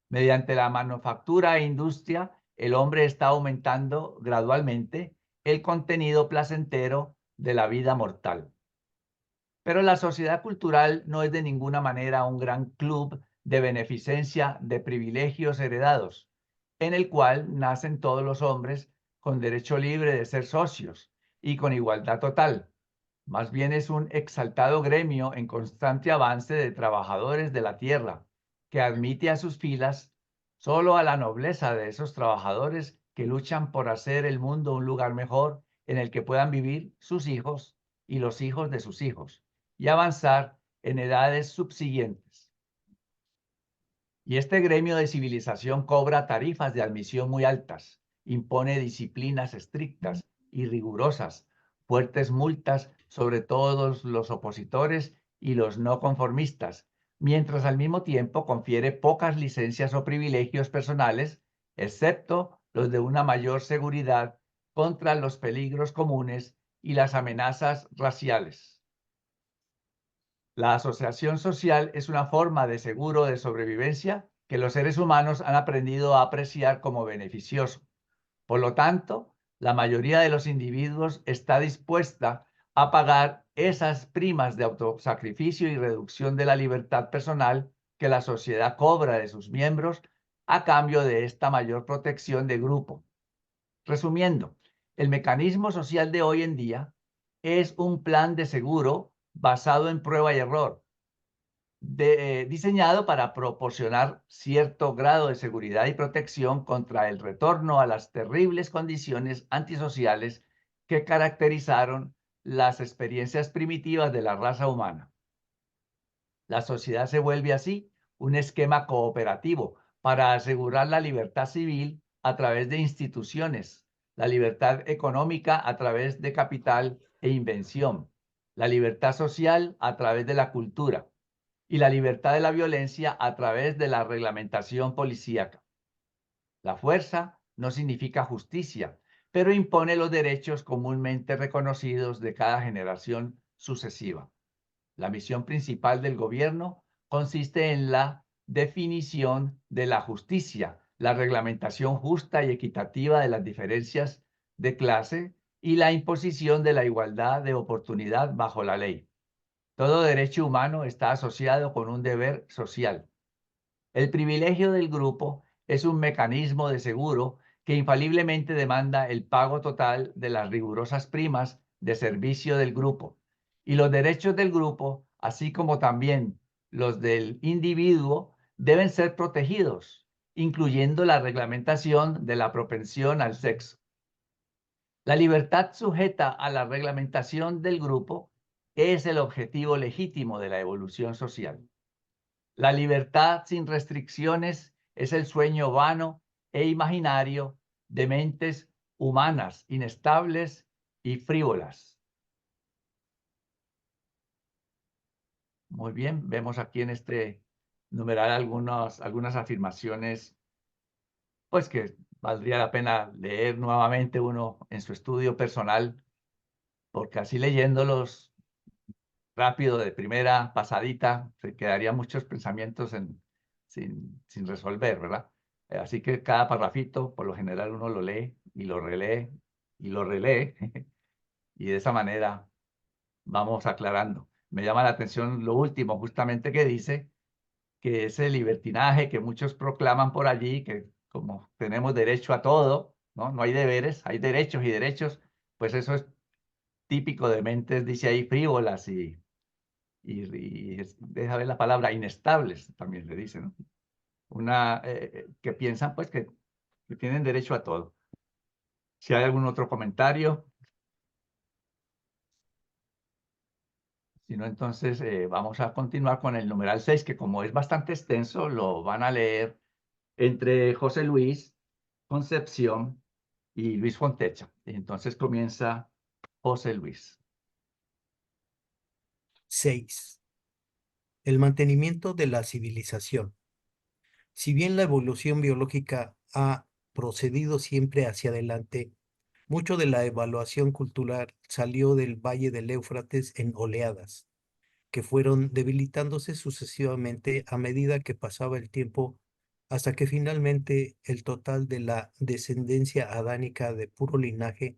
Mediante la manufactura e industria, el hombre está aumentando gradualmente el contenido placentero de la vida mortal. Pero la sociedad cultural no es de ninguna manera un gran club de beneficencia de privilegios heredados, en el cual nacen todos los hombres con derecho libre de ser socios y con igualdad total. Más bien es un exaltado gremio en constante avance de trabajadores de la tierra, que admite a sus filas solo a la nobleza de esos trabajadores que luchan por hacer el mundo un lugar mejor en el que puedan vivir sus hijos y los hijos de sus hijos, y avanzar en edades subsiguientes. Y este gremio de civilización cobra tarifas de admisión muy altas, impone disciplinas estrictas y rigurosas, fuertes multas sobre todos los opositores y los no conformistas, mientras al mismo tiempo confiere pocas licencias o privilegios personales, excepto los de una mayor seguridad contra los peligros comunes y las amenazas raciales. La asociación social es una forma de seguro de sobrevivencia que los seres humanos han aprendido a apreciar como beneficioso. Por lo tanto, la mayoría de los individuos está dispuesta a pagar esas primas de autosacrificio y reducción de la libertad personal que la sociedad cobra de sus miembros a cambio de esta mayor protección de grupo. Resumiendo, el mecanismo social de hoy en día es un plan de seguro basado en prueba y error, diseñado para proporcionar cierto grado de seguridad y protección contra el retorno a las terribles condiciones antisociales que caracterizaron las experiencias primitivas de la raza humana. La sociedad se vuelve así un esquema cooperativo para asegurar la libertad civil a través de instituciones, la libertad económica a través de capital e invención, la libertad social a través de la cultura y la libertad de la violencia a través de la reglamentación policíaca. La fuerza no significa justicia, pero impone los derechos comúnmente reconocidos de cada generación sucesiva. La misión principal del gobierno consiste en la definición de la justicia, la reglamentación justa y equitativa de las diferencias de clase y la imposición de la igualdad de oportunidad bajo la ley. Todo derecho humano está asociado con un deber social. El privilegio del grupo es un mecanismo de seguro que infaliblemente demanda el pago total de las rigurosas primas de servicio del grupo. Y los derechos del grupo, así como también los del individuo, deben ser protegidos, incluyendo la reglamentación de la propensión al sexo. La libertad sujeta a la reglamentación del grupo es el objetivo legítimo de la evolución social. La libertad sin restricciones es el sueño vano e imaginario de mentes humanas inestables y frívolas. Muy bien, vemos aquí en este numerar algunas afirmaciones, pues que valdría la pena leer nuevamente uno en su estudio personal, porque así leyéndolos rápido, de primera pasadita, se quedarían muchos pensamientos sin resolver, ¿verdad? Así que cada parrafito, por lo general, uno lo lee y lo relee y lo relee, y de esa manera vamos aclarando. Me llama la atención lo último, justamente, que dice que ese libertinaje que muchos proclaman por allí, que como tenemos derecho a todo, ¿no? No hay deberes, hay derechos y derechos, pues eso es típico de mentes, dice ahí, frívolas deja ver la palabra, inestables, también le dice, ¿no? Que piensan pues que tienen derecho a todo. Si hay algún otro comentario, si no, entonces vamos a continuar con el numeral 6, que como es bastante extenso, lo van a leer entre José Luis Concepción y Luis Fontecha. Y entonces comienza José Luis. 6. El mantenimiento de la civilización. Si bien la evolución biológica ha procedido siempre hacia adelante, mucho de la evaluación cultural salió del valle del Éufrates en oleadas, que fueron debilitándose sucesivamente a medida que pasaba el tiempo, hasta que finalmente el total de la descendencia adánica de puro linaje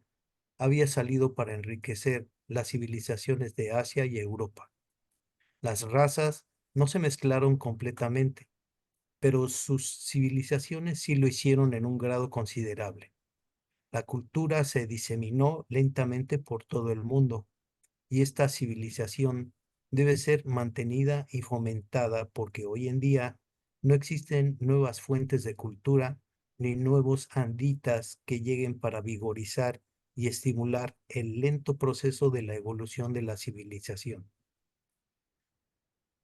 había salido para enriquecer las civilizaciones de Asia y Europa. Las razas no se mezclaron completamente, pero sus civilizaciones sí lo hicieron en un grado considerable. La cultura se diseminó lentamente por todo el mundo, y esta civilización debe ser mantenida y fomentada porque hoy en día no existen nuevas fuentes de cultura ni nuevos anditas que lleguen para vigorizar y estimular el lento proceso de la evolución de la civilización.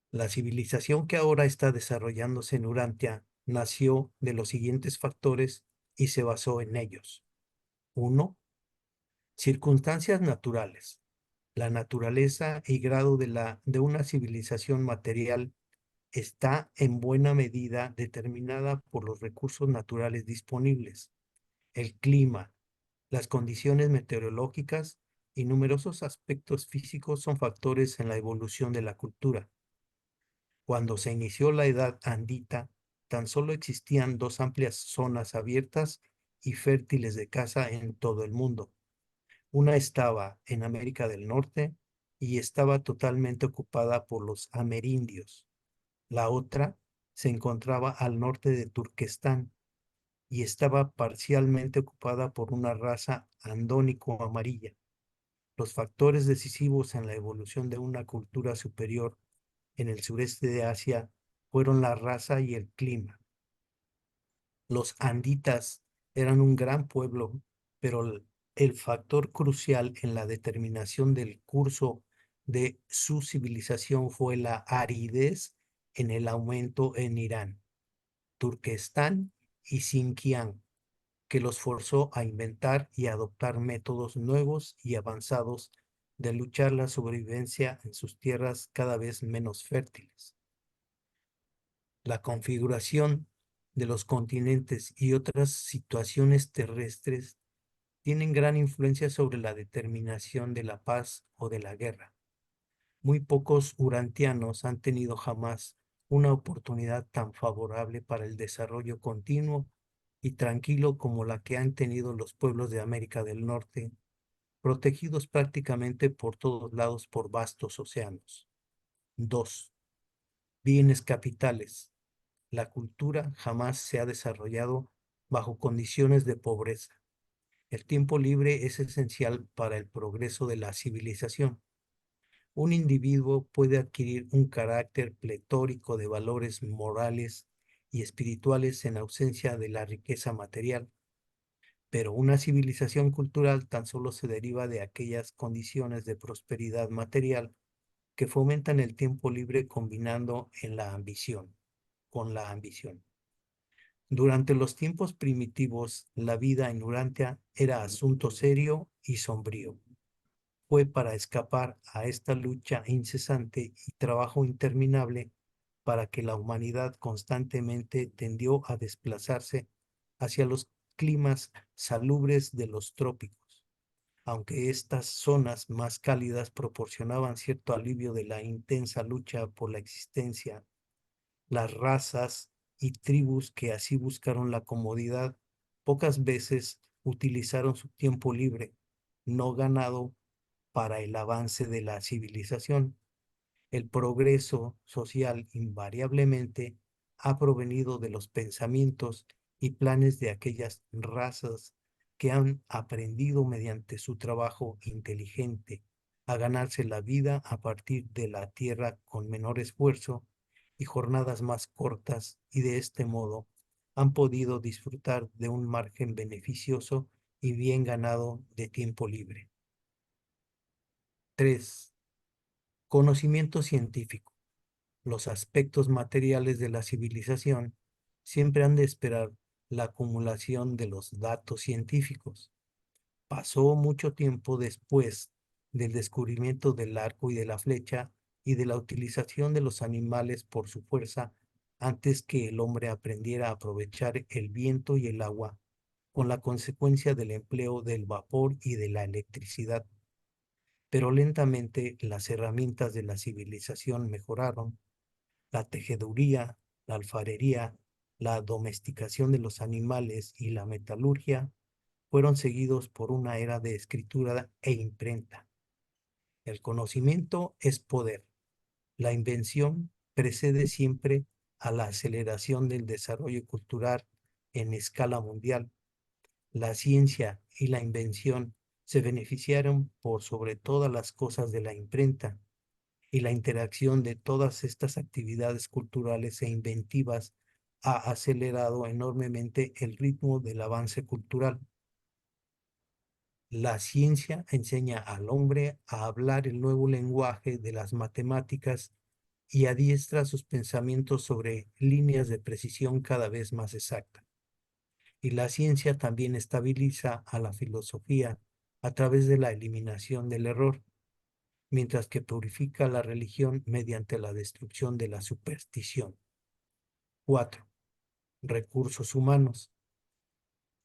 La civilización que ahora está desarrollándose en Urantia nació de los siguientes factores y se basó en ellos. 1. Circunstancias naturales. La naturaleza y grado de una civilización material está en buena medida determinada por los recursos naturales disponibles, el clima, las condiciones meteorológicas y numerosos aspectos físicos son factores en la evolución de la cultura. Cuando se inició la edad andita, tan solo existían dos amplias zonas abiertas y fértiles de caza en todo el mundo. Una estaba en América del Norte y estaba totalmente ocupada por los amerindios. La otra se encontraba al norte de Turquestán y estaba parcialmente ocupada por una raza andónico-amarilla. Los factores decisivos en la evolución de una cultura superior en el sureste de Asia fueron la raza y el clima. Los anditas eran un gran pueblo, pero el factor crucial en la determinación del curso de su civilización fue la aridez en el aumento en Irán, Turquestán y Sinkiang, que los forzó a inventar y adoptar métodos nuevos y avanzados de luchar la sobrevivencia en sus tierras cada vez menos fértiles. La configuración de los continentes y otras situaciones terrestres tienen gran influencia sobre la determinación de la paz o de la guerra. Muy pocos urantianos han tenido jamás una oportunidad tan favorable para el desarrollo continuo y tranquilo como la que han tenido los pueblos de América del Norte, protegidos prácticamente por todos lados por vastos océanos. 2. Bienes capitales. La cultura jamás se ha desarrollado bajo condiciones de pobreza. El tiempo libre es esencial para el progreso de la civilización. Un individuo puede adquirir un carácter pletórico de valores morales y espirituales en ausencia de la riqueza material, pero una civilización cultural tan solo se deriva de aquellas condiciones de prosperidad material que fomentan el tiempo libre combinando con la ambición. Durante los tiempos primitivos, la vida en Urantia era asunto serio y sombrío. Fue para escapar a esta lucha incesante y trabajo interminable para que la humanidad constantemente tendió a desplazarse hacia los climas salubres de los trópicos, aunque estas zonas más cálidas proporcionaban cierto alivio de la intensa lucha por la existencia. Las razas y tribus que así buscaron la comodidad pocas veces utilizaron su tiempo libre, no ganado, para el avance de la civilización. El progreso social invariablemente ha provenido de los pensamientos y planes de aquellas razas que han aprendido mediante su trabajo inteligente a ganarse la vida a partir de la tierra con menor esfuerzo y jornadas más cortas, y de este modo han podido disfrutar de un margen beneficioso y bien ganado de tiempo libre. 3. Conocimiento científico. Los aspectos materiales de la civilización siempre han de esperar la acumulación de los datos científicos. Pasó mucho tiempo después del descubrimiento del arco y de la flecha y de la utilización de los animales por su fuerza antes que el hombre aprendiera a aprovechar el viento y el agua, con la consecuencia del empleo del vapor y de la electricidad. Pero lentamente las herramientas de la civilización mejoraron. La tejeduría, la alfarería, la domesticación de los animales y la metalurgia fueron seguidos por una era de escritura e imprenta. El conocimiento es poder. La invención precede siempre a la aceleración del desarrollo cultural en escala mundial. La ciencia y la invención se beneficiaron por sobre todas las cosas de la imprenta, y la interacción de todas estas actividades culturales e inventivas ha acelerado enormemente el ritmo del avance cultural. La ciencia enseña al hombre a hablar el nuevo lenguaje de las matemáticas y adiestra sus pensamientos sobre líneas de precisión cada vez más exactas. Y la ciencia también estabiliza a la filosofía a través de la eliminación del error, mientras que purifica la religión mediante la destrucción de la superstición. 4. Recursos humanos.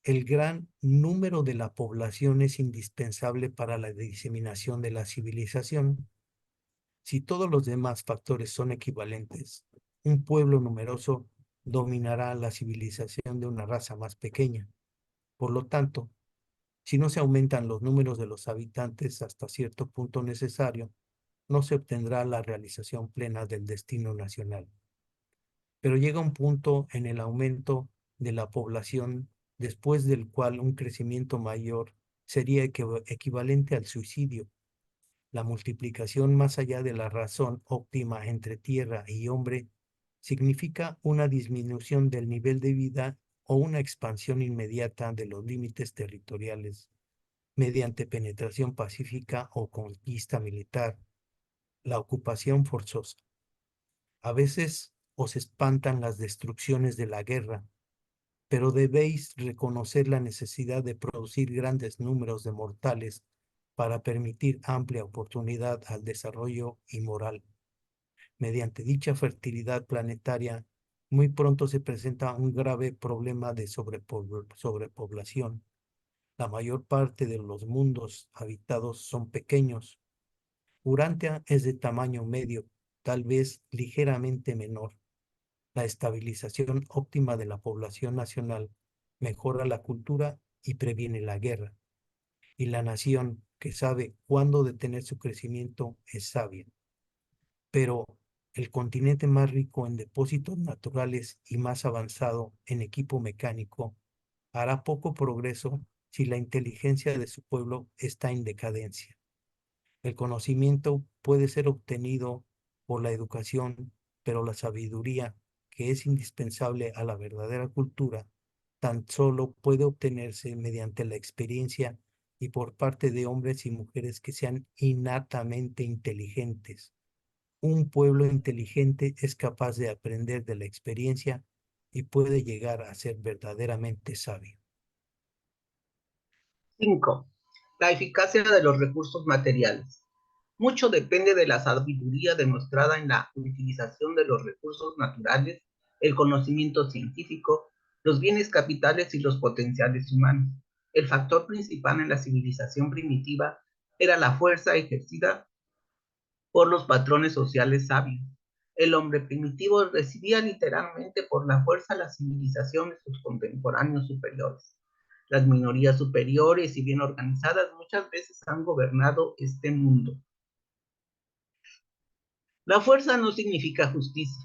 El gran número de la población es indispensable para la diseminación de la civilización. Si todos los demás factores son equivalentes, un pueblo numeroso dominará la civilización de una raza más pequeña. Por lo tanto, si no se aumentan los números de los habitantes hasta cierto punto necesario, no se obtendrá la realización plena del destino nacional. Pero llega un punto en el aumento de la población después del cual un crecimiento mayor sería equivalente al suicidio. La multiplicación más allá de la razón óptima entre tierra y hombre significa una disminución del nivel de vida o una expansión inmediata de los límites territoriales mediante penetración pacífica o conquista militar. La ocupación forzosa. A veces os espantan las destrucciones de la guerra, pero debéis reconocer la necesidad de producir grandes números de mortales para permitir amplia oportunidad al desarrollo y moral. Mediante dicha fertilidad planetaria, muy pronto se presenta un grave problema de sobrepoblación. La mayor parte de los mundos habitados son pequeños. Urantia es de tamaño medio, tal vez ligeramente menor. La estabilización óptima de la población nacional mejora la cultura y previene la guerra. Y la nación que sabe cuándo detener su crecimiento es sabia. Pero el continente más rico en depósitos naturales y más avanzado en equipo mecánico hará poco progreso si la inteligencia de su pueblo está en decadencia. El conocimiento puede ser obtenido por la educación, pero la sabiduría, que es indispensable a la verdadera cultura, tan solo puede obtenerse mediante la experiencia y por parte de hombres y mujeres que sean innatamente inteligentes. Un pueblo inteligente es capaz de aprender de la experiencia y puede llegar a ser verdaderamente sabio. 5. La eficacia de los recursos materiales. Mucho depende de la sabiduría demostrada en la utilización de los recursos naturales, el conocimiento científico, los bienes capitales y los potenciales humanos. El factor principal en la civilización primitiva era la fuerza ejercida por los patrones sociales sabios. El hombre primitivo recibía literalmente por la fuerza la civilización de sus contemporáneos superiores. Las minorías superiores y bien organizadas muchas veces han gobernado este mundo. La fuerza no significa justicia,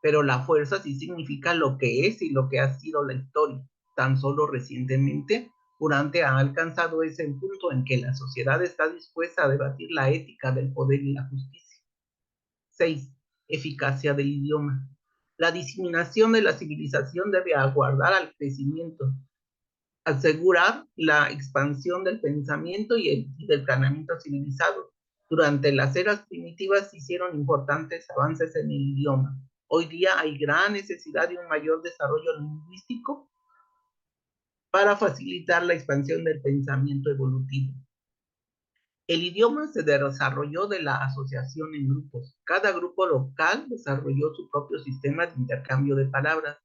pero la fuerza sí significa lo que es y lo que ha sido la historia. Tan solo recientemente, Durante ha alcanzado ese punto en que la sociedad está dispuesta a debatir la ética del poder y la justicia. 6. Eficacia del idioma. La diseminación de la civilización debe aguardar al crecimiento, asegurar la expansión del pensamiento y del planeamiento civilizado. Durante las eras primitivas se hicieron importantes avances en el idioma. Hoy día hay gran necesidad de un mayor desarrollo lingüístico para facilitar la expansión del pensamiento evolutivo. El idioma se desarrolló de la asociación en grupos. Cada grupo local desarrolló su propio sistema de intercambio de palabras.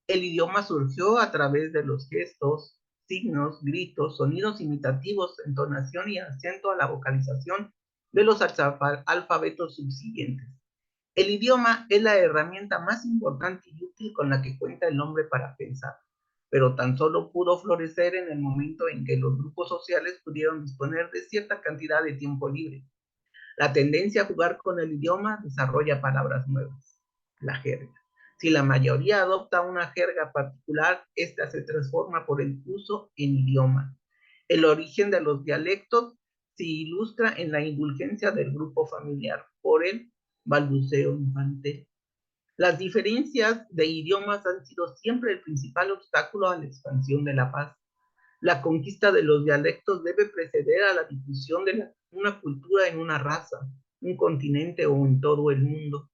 El idioma surgió a través de los gestos, signos, gritos, sonidos imitativos, entonación y acento a la vocalización de los alfabetos subsiguientes. El idioma es la herramienta más importante y útil con la que cuenta el hombre para pensar, pero tan solo pudo florecer en el momento en que los grupos sociales pudieron disponer de cierta cantidad de tiempo libre. La tendencia a jugar con el idioma desarrolla palabras nuevas, la jerga. Si la mayoría adopta una jerga particular, esta se transforma por el uso en idioma. El origen de los dialectos se ilustra en la indulgencia del grupo familiar por el balbuceo infantil. Las diferencias de idiomas han sido siempre el principal obstáculo a la expansión de la paz. La conquista de los dialectos debe preceder a la difusión de una cultura en una raza, un continente o en todo el mundo.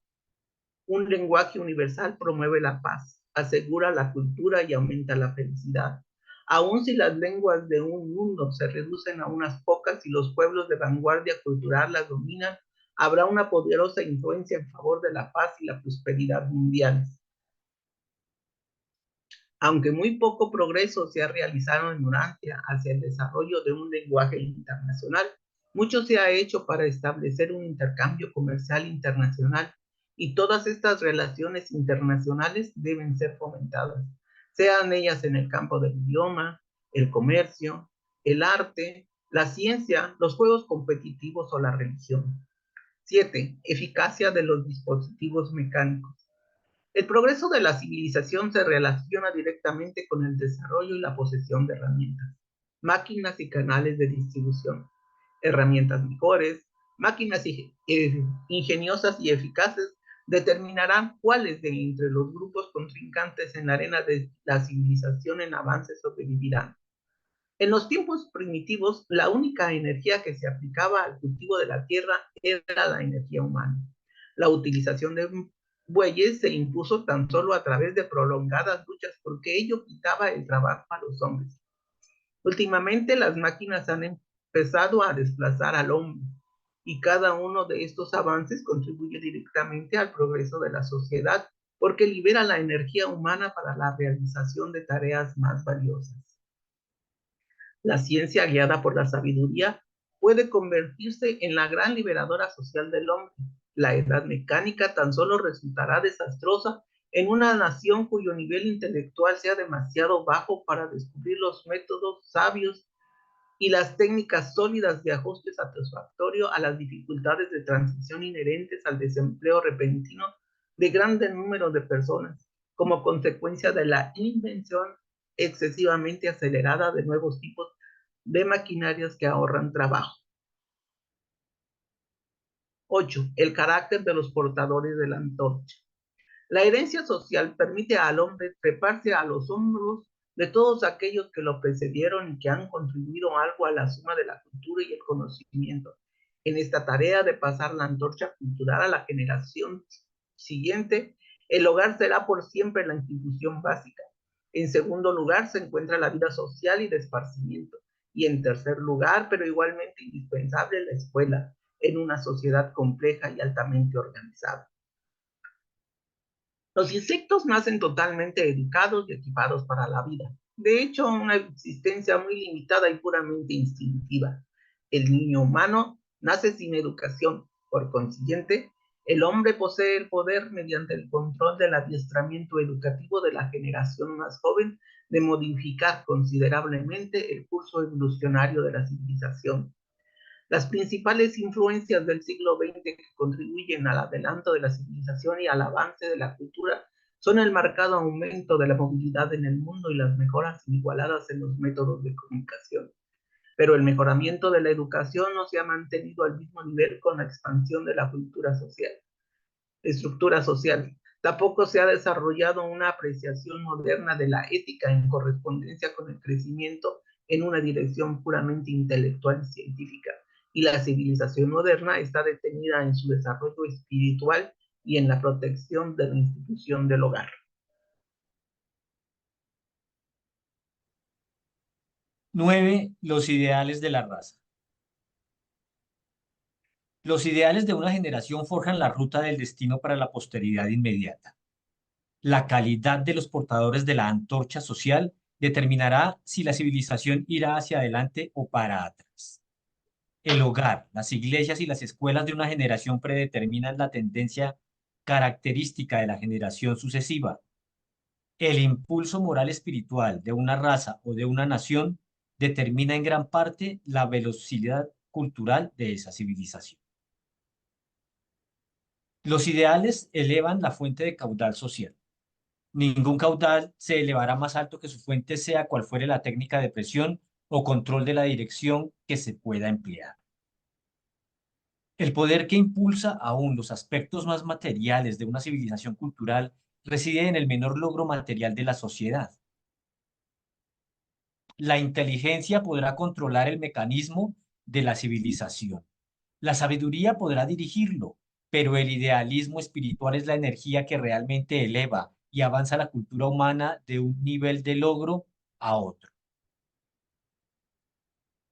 Un lenguaje universal promueve la paz, asegura la cultura y aumenta la felicidad. Aun si las lenguas de un mundo se reducen a unas pocas y los pueblos de vanguardia cultural las dominan, habrá una poderosa influencia en favor de la paz y la prosperidad mundiales. Aunque muy poco progreso se ha realizado en Urantia hacia el desarrollo de un lenguaje internacional, mucho se ha hecho para establecer un intercambio comercial internacional y todas estas relaciones internacionales deben ser fomentadas, sean ellas en el campo del idioma, el comercio, el arte, la ciencia, los juegos competitivos o la religión. 7. Eficacia de los dispositivos mecánicos. El progreso de la civilización se relaciona directamente con el desarrollo y la posesión de herramientas, máquinas y canales de distribución, herramientas mejores, máquinas ingeniosas y eficaces determinarán cuáles de entre los grupos contrincantes en la arena de la civilización en avance sobrevivirán. En los tiempos primitivos, la única energía que se aplicaba al cultivo de la tierra era la energía humana. La utilización de bueyes se impuso tan solo a través de prolongadas luchas porque ello quitaba el trabajo a los hombres. Últimamente las máquinas han empezado a desplazar al hombre y cada uno de estos avances contribuye directamente al progreso de la sociedad porque libera la energía humana para la realización de tareas más valiosas. La ciencia guiada por la sabiduría puede convertirse en la gran liberadora social del hombre. La edad mecánica tan solo resultará desastrosa en una nación cuyo nivel intelectual sea demasiado bajo para descubrir los métodos sabios y las técnicas sólidas de ajuste satisfactorio a las dificultades de transición inherentes al desempleo repentino de grandes números de personas, como consecuencia de la invención excesivamente acelerada de nuevos tipos de maquinarias que ahorran trabajo. 8. El carácter de los portadores de la antorcha. La herencia social permite al hombre treparse a los hombros de todos aquellos que lo precedieron y que han contribuido algo a la suma de la cultura y el conocimiento. En esta tarea de pasar la antorcha cultural a la generación siguiente, el hogar será por siempre la institución básica. En segundo lugar se encuentra la vida social y de esparcimiento. Y en tercer lugar, pero igualmente indispensable, la escuela. en una sociedad compleja y altamente organizada. Los insectos nacen totalmente educados y equipados para la vida. De hecho, una existencia muy limitada y puramente instintiva. El niño humano nace sin educación. Por consiguiente, el hombre posee el poder, mediante el control del adiestramiento educativo de la generación más joven, de modificar considerablemente el curso evolucionario de la civilización. Las principales influencias del siglo XX que contribuyen al adelanto de la civilización y al avance de la cultura son el marcado aumento de la movilidad en el mundo y las mejoras inigualadas en los métodos de comunicación. Pero el mejoramiento de la educación no se ha mantenido al mismo nivel con la expansión de la estructura social. Tampoco se ha desarrollado una apreciación moderna de la ética en correspondencia con el crecimiento en una dirección puramente intelectual y científica. Y la civilización moderna está detenida en su desarrollo espiritual y en la protección de la institución del hogar. Nueve, los ideales de la raza. Los ideales de una generación forjan la ruta del destino para la posteridad inmediata. La calidad de los portadores de la antorcha social determinará si la civilización irá hacia adelante o para atrás. El hogar, las iglesias y las escuelas de una generación predeterminan la tendencia característica de la generación sucesiva. El impulso moral espiritual de una raza o de una nación determina en gran parte la velocidad cultural de esa civilización. Los ideales elevan la fuente de caudal social. Ningún caudal se elevará más alto que su fuente, sea cual fuere la técnica de presión o control de la dirección que se pueda emplear. El poder que impulsa aún los aspectos más materiales de una civilización cultural reside en el menor logro material de la sociedad. La inteligencia podrá controlar el mecanismo de la civilización. La sabiduría podrá dirigirlo, pero el idealismo espiritual es la energía que realmente eleva y avanza la cultura humana de un nivel de logro a otro.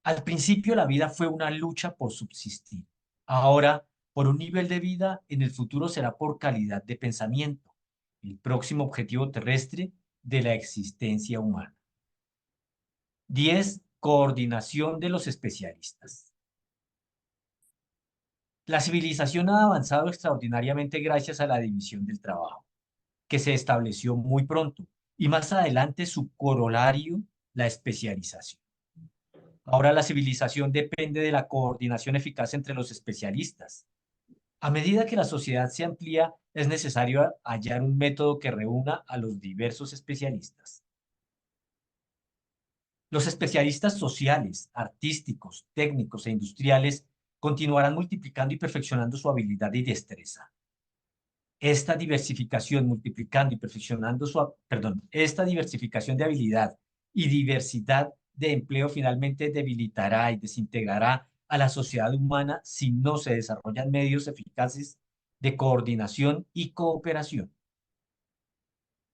Al principio la vida fue una lucha por subsistir. Ahora, por un nivel de vida, en el futuro será por calidad de pensamiento, el próximo objetivo terrestre de la existencia humana. 10. Coordinación de los especialistas. La civilización ha avanzado extraordinariamente gracias a la división del trabajo, que se estableció muy pronto, y más adelante su corolario, la especialización. Ahora la civilización depende de la coordinación eficaz entre los especialistas. A medida que la sociedad se amplía, es necesario hallar un método que reúna a los diversos especialistas. Los especialistas sociales, artísticos, técnicos e industriales continuarán multiplicando y perfeccionando su habilidad y destreza. Esta diversificación esta diversificación de habilidad y diversidad de empleo finalmente debilitará y desintegrará a la sociedad humana si no se desarrollan medios eficaces de coordinación y cooperación.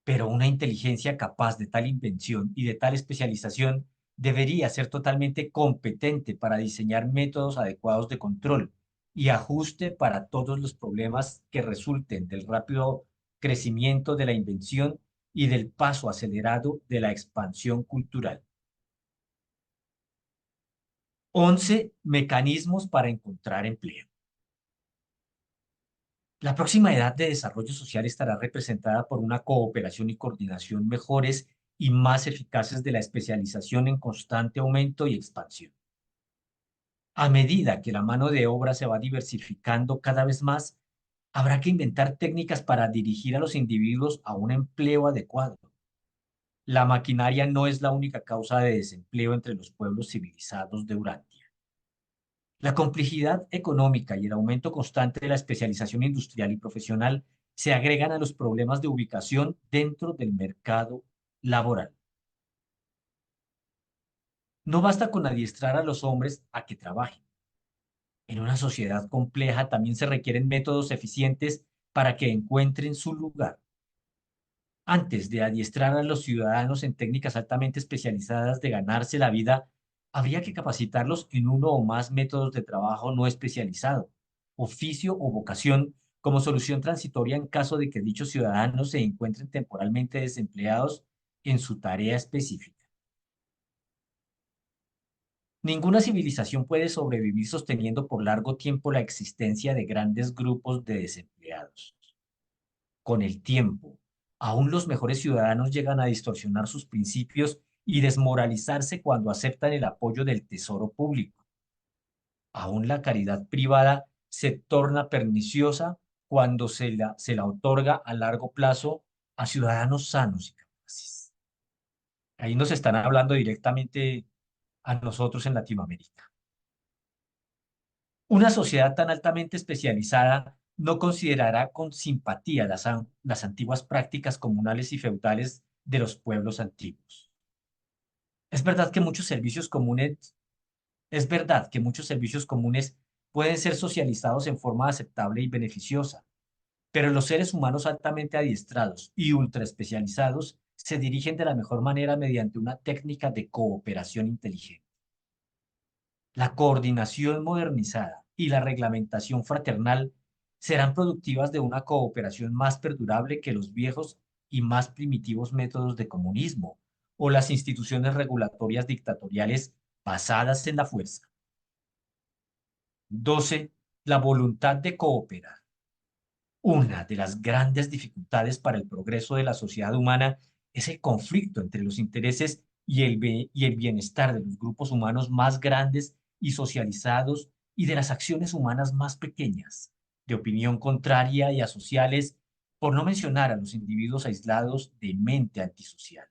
Pero una inteligencia capaz de tal invención y de tal especialización debería ser totalmente competente para diseñar métodos adecuados de control y ajuste para todos los problemas que resulten del rápido crecimiento de la invención y del paso acelerado de la expansión cultural. 11. Mecanismos para encontrar empleo. La próxima edad de desarrollo social estará representada por una cooperación y coordinación mejores y más eficaces de la especialización en constante aumento y expansión. A medida que la mano de obra se va diversificando cada vez más, habrá que inventar técnicas para dirigir a los individuos a un empleo adecuado. La maquinaria no es la única causa de desempleo entre los pueblos civilizados de Urantia. La complejidad económica y el aumento constante de la especialización industrial y profesional se agregan a los problemas de ubicación dentro del mercado laboral. No basta con adiestrar a los hombres a que trabajen. En una sociedad compleja también se requieren métodos eficientes para que encuentren su lugar. Antes de adiestrar a los ciudadanos en técnicas altamente especializadas de ganarse la vida, Habría que capacitarlos en uno o más métodos de trabajo no especializado, oficio o vocación, como solución transitoria en caso de que dichos ciudadanos se encuentren temporalmente desempleados en su tarea específica. Ninguna civilización puede sobrevivir sosteniendo por largo tiempo la existencia de grandes grupos de desempleados. Con el tiempo, aún los mejores ciudadanos llegan a distorsionar sus principios y desmoralizarse cuando aceptan el apoyo del tesoro público. Aún la caridad privada se torna perniciosa cuando se la otorga a largo plazo a ciudadanos sanos y capaces. Ahí nos están hablando directamente a nosotros en Latinoamérica. Una sociedad tan altamente especializada no considerará con simpatía las antiguas prácticas comunales y feudales de los pueblos antiguos. Es verdad que muchos servicios comunes pueden ser socializados en forma aceptable y beneficiosa, pero los seres humanos altamente adiestrados y ultraespecializados se dirigen de la mejor manera mediante una técnica de cooperación inteligente. La coordinación modernizada y la reglamentación fraternal serán productivas de una cooperación más perdurable que los viejos y más primitivos métodos de comunismo o las instituciones regulatorias dictatoriales basadas en la fuerza. 12. La voluntad de cooperar. Una de las grandes dificultades para el progreso de la sociedad humana es el conflicto entre los intereses y el bienestar de los grupos humanos más grandes y socializados y de las acciones humanas más pequeñas, de opinión contraria y asociales, por no mencionar a los individuos aislados de mente antisocial.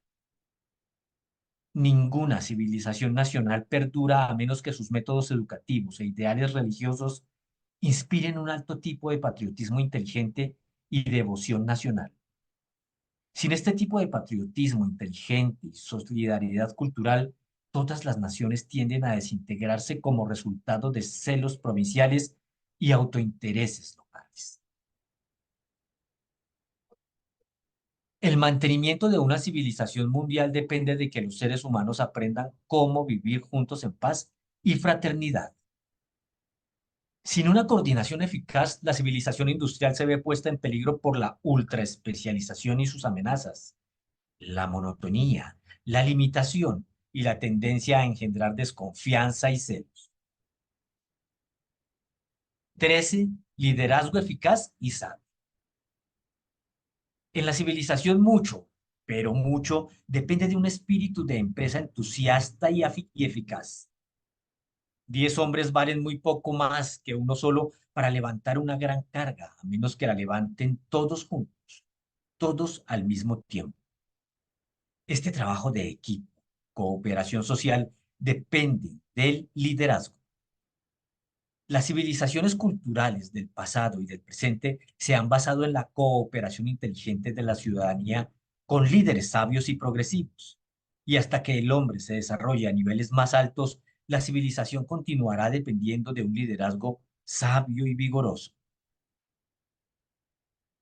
Ninguna civilización nacional perdura a menos que sus métodos educativos e ideales religiosos inspiren un alto tipo de patriotismo inteligente y devoción nacional. Sin este tipo de patriotismo inteligente y solidaridad cultural, todas las naciones tienden a desintegrarse como resultado de celos provinciales y autointereses locales. El mantenimiento de una civilización mundial depende de que los seres humanos aprendan cómo vivir juntos en paz y fraternidad. Sin una coordinación eficaz, la civilización industrial se ve puesta en peligro por la ultraespecialización y sus amenazas, la monotonía, la limitación y la tendencia a engendrar desconfianza y celos. 13. Liderazgo eficaz y sabio. En la civilización mucho, pero mucho, depende de un espíritu de empresa entusiasta y eficaz. 10 hombres valen muy poco más que uno solo para levantar una gran carga, a menos que la levanten todos juntos, todos al mismo tiempo. Este trabajo de equipo, cooperación social, depende del liderazgo. Las civilizaciones culturales del pasado y del presente se han basado en la cooperación inteligente de la ciudadanía con líderes sabios y progresivos. Y hasta que el hombre se desarrolle a niveles más altos, la civilización continuará dependiendo de un liderazgo sabio y vigoroso.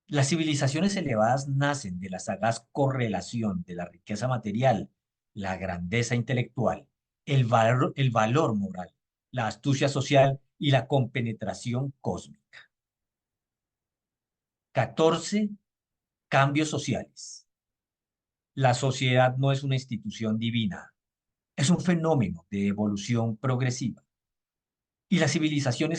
Las civilizaciones elevadas nacen de la sagaz correlación de la riqueza material, la grandeza intelectual, el valor moral, la astucia social y la compenetración cósmica. 14. Cambios sociales. La sociedad no es una institución divina, es un fenómeno de evolución progresiva. Y la civilización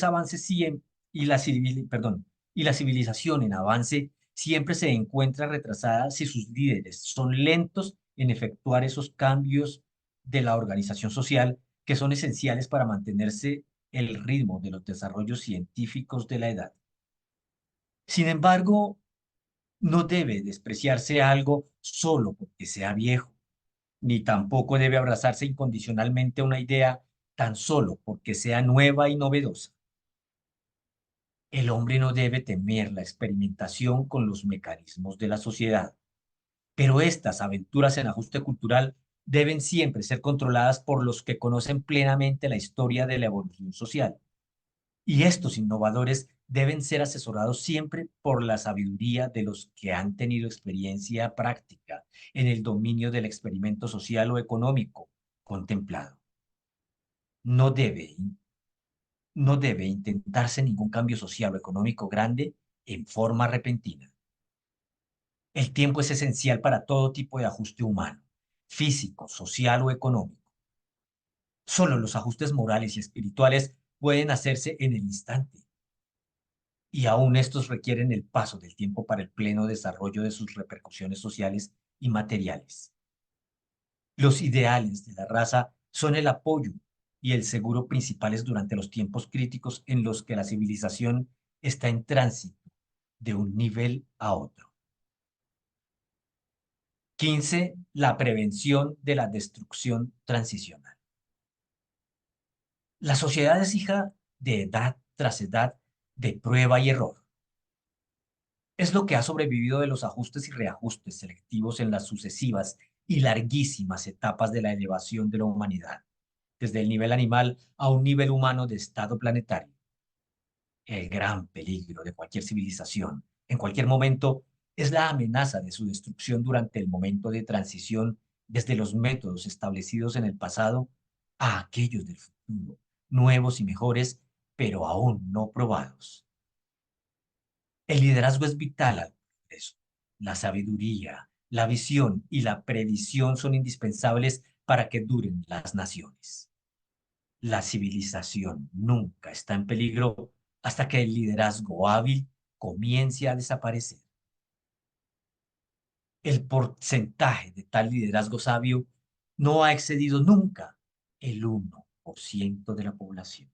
en avance siempre se encuentra retrasada si sus líderes son lentos en efectuar esos cambios de la organización social que son esenciales para mantenerse el ritmo de los desarrollos científicos de la edad. Sin embargo, no debe despreciarse algo solo porque sea viejo, ni tampoco debe abrazarse incondicionalmente una idea tan solo porque sea nueva y novedosa. El hombre no debe temer la experimentación con los mecanismos de la sociedad, pero estas aventuras en ajuste cultural deben siempre ser controladas por los que conocen plenamente la historia de la evolución social. Y estos innovadores deben ser asesorados siempre por la sabiduría de los que han tenido experiencia práctica en el dominio del experimento social o económico contemplado. No debe intentarse ningún cambio social o económico grande en forma repentina. El tiempo es esencial para todo tipo de ajuste humano, físico, social o económico. Solo los ajustes morales y espirituales pueden hacerse en el instante. Y aún estos requieren el paso del tiempo para el pleno desarrollo de sus repercusiones sociales y materiales. Los ideales de la raza son el apoyo y el seguro principales durante los tiempos críticos en los que la civilización está en tránsito de un nivel a otro. 15. La prevención de la destrucción transicional. La sociedad es hija de edad tras edad de prueba y error. Es lo que ha sobrevivido de los ajustes y reajustes selectivos en las sucesivas y larguísimas etapas de la elevación de la humanidad, desde el nivel animal a un nivel humano de estado planetario. El gran peligro de cualquier civilización, en cualquier momento, es la amenaza de su destrucción durante el momento de transición desde los métodos establecidos en el pasado a aquellos del futuro, nuevos y mejores, pero aún no probados. El liderazgo es vital al progreso. La sabiduría, la visión y la previsión son indispensables para que duren las naciones. La civilización nunca está en peligro hasta que el liderazgo hábil comience a desaparecer. El porcentaje de tal liderazgo sabio no ha excedido nunca el 1% de la población.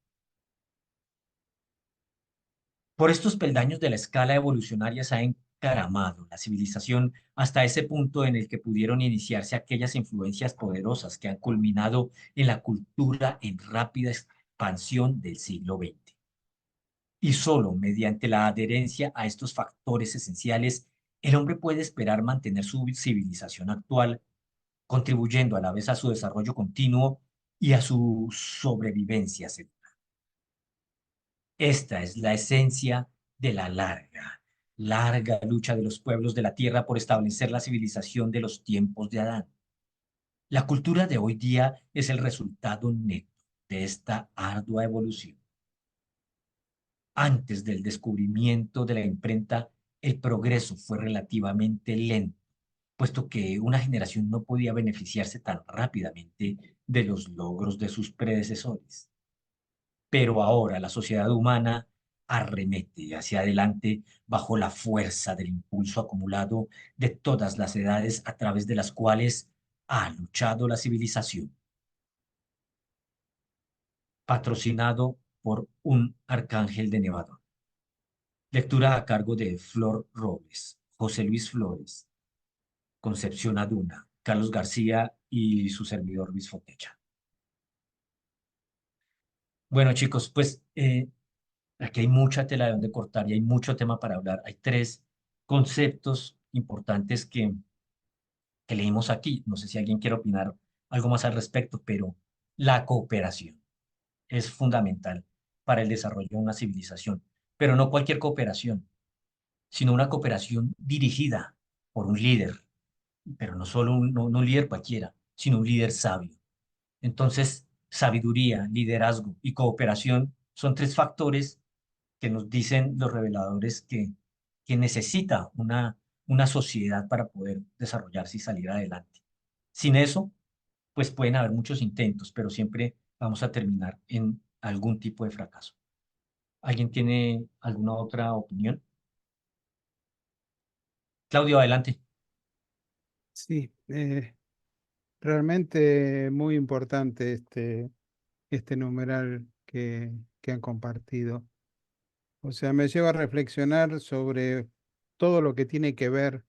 Por estos peldaños de la escala evolucionaria se ha encaramado la civilización hasta ese punto en el que pudieron iniciarse aquellas influencias poderosas que han culminado en la cultura en rápida expansión del siglo XX. Y solo mediante la adherencia a estos factores esenciales, el hombre puede esperar mantener su civilización actual, contribuyendo a la vez a su desarrollo continuo y a su sobrevivencia segura. Esta es la esencia de la larga lucha de los pueblos de la tierra por establecer la civilización de los tiempos de Adán. La cultura de hoy día es el resultado neto de esta ardua evolución. Antes del descubrimiento de la imprenta, el progreso fue relativamente lento, puesto que una generación no podía beneficiarse tan rápidamente de los logros de sus predecesores. Pero ahora la sociedad humana arremete hacia adelante bajo la fuerza del impulso acumulado de todas las edades a través de las cuales ha luchado la civilización. Patrocinado por un arcángel de Nevadón. Lectura a cargo de Flor Robles, José Luis Flores, Concepción Aduna, Carlos García y su servidor Luis Fotecha. Bueno, chicos, pues aquí hay mucha tela de donde cortar y hay mucho tema para hablar. Hay 3 conceptos importantes que leímos aquí. No sé si alguien quiere opinar algo más al respecto, pero la cooperación es fundamental para el desarrollo de una civilización. Pero no cualquier cooperación, sino una cooperación dirigida por un líder, pero no solo no un líder cualquiera, sino un líder sabio. Entonces, sabiduría, liderazgo y cooperación son 3 factores que nos dicen los reveladores que necesita una sociedad para poder desarrollarse y salir adelante. Sin eso, pues pueden haber muchos intentos, pero siempre vamos a terminar en algún tipo de fracaso. ¿Alguien tiene alguna otra opinión? Claudio, adelante. Sí, realmente muy importante este numeral que han compartido. O sea, me lleva a reflexionar sobre todo lo que tiene que ver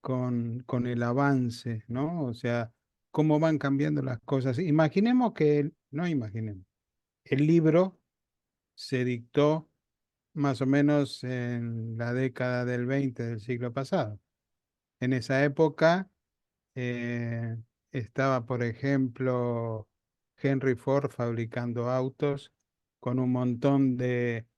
con el avance, ¿no? O sea, cómo van cambiando las cosas. Imaginemos no imaginemos, el libro se dictó más o menos en la década del 20 del siglo pasado. En esa época eh, estaba, por ejemplo, Henry Ford fabricando autos con un montón de,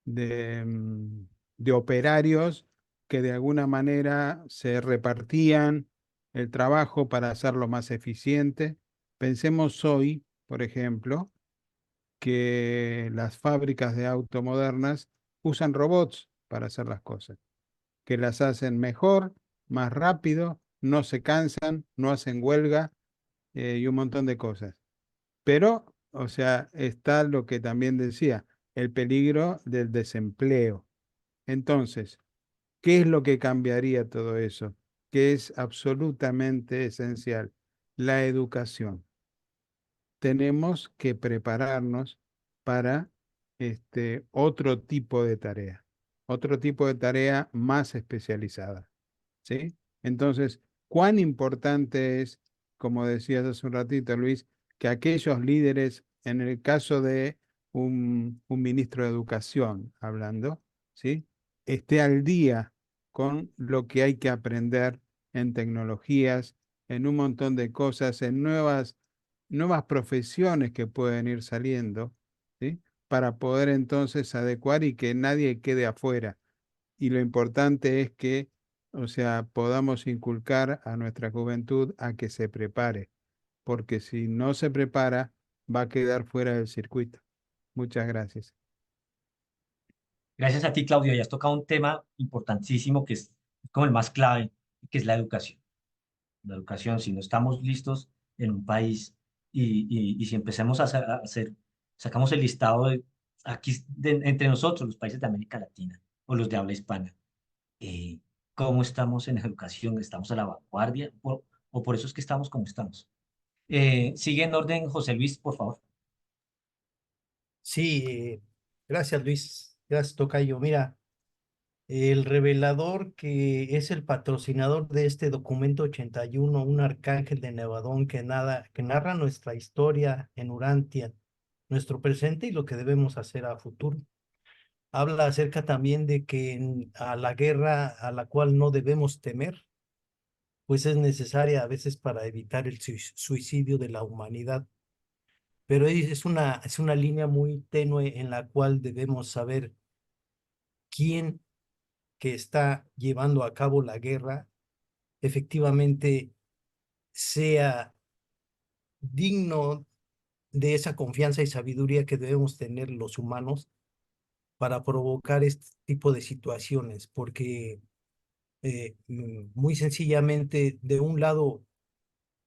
mm, de operarios que de alguna manera se repartían el trabajo para hacerlo más eficiente. Pensemos hoy, por ejemplo, que las fábricas de auto modernas usan robots para hacer las cosas, que las hacen mejor, más rápido, no se cansan, no hacen huelga y un montón de cosas. Pero, o sea, está lo que también decía, el peligro del desempleo. Entonces, ¿qué es lo que cambiaría todo eso? Que es absolutamente esencial, la educación. Tenemos que prepararnos para otro tipo de tarea más especializada, ¿sí? Entonces, ¿cuán importante es, como decías hace un ratito, Luis, que aquellos líderes, en el caso de un ministro de Educación hablando, ¿sí? Esté al día con lo que hay que aprender en tecnologías, en un montón de cosas, en nuevas profesiones que pueden ir saliendo, ¿sí? Para poder entonces adecuar y que nadie quede afuera. Y lo importante es que, o sea, podamos inculcar a nuestra juventud a que se prepare, porque si no se prepara, va a quedar fuera del circuito. Muchas gracias. Gracias a ti, Claudio, ya has tocado un tema importantísimo que es como el más clave, que es la educación. La educación, si no estamos listos en un país y si empezamos a hacer, sacamos el listado de aquí entre nosotros, los países de América Latina o los de habla hispana, eh, ¿cómo estamos en educación? ¿Estamos a la vanguardia? ¿O por eso es que estamos como estamos? Sigue en orden, José Luis, por favor. Sí, gracias Luis, gracias Tocayo. Mira, el revelador que es el patrocinador de este documento 81, un arcángel de Nevadón que narra nuestra historia en Urantia, nuestro presente y lo que debemos hacer a futuro. Habla acerca también de que a la guerra a la cual no debemos temer, pues es necesaria a veces para evitar el suicidio de la humanidad. Pero es una línea muy tenue en la cual debemos saber quién que está llevando a cabo la guerra efectivamente sea digno de esa confianza y sabiduría que debemos tener los humanos para provocar este tipo de situaciones, porque muy sencillamente de un lado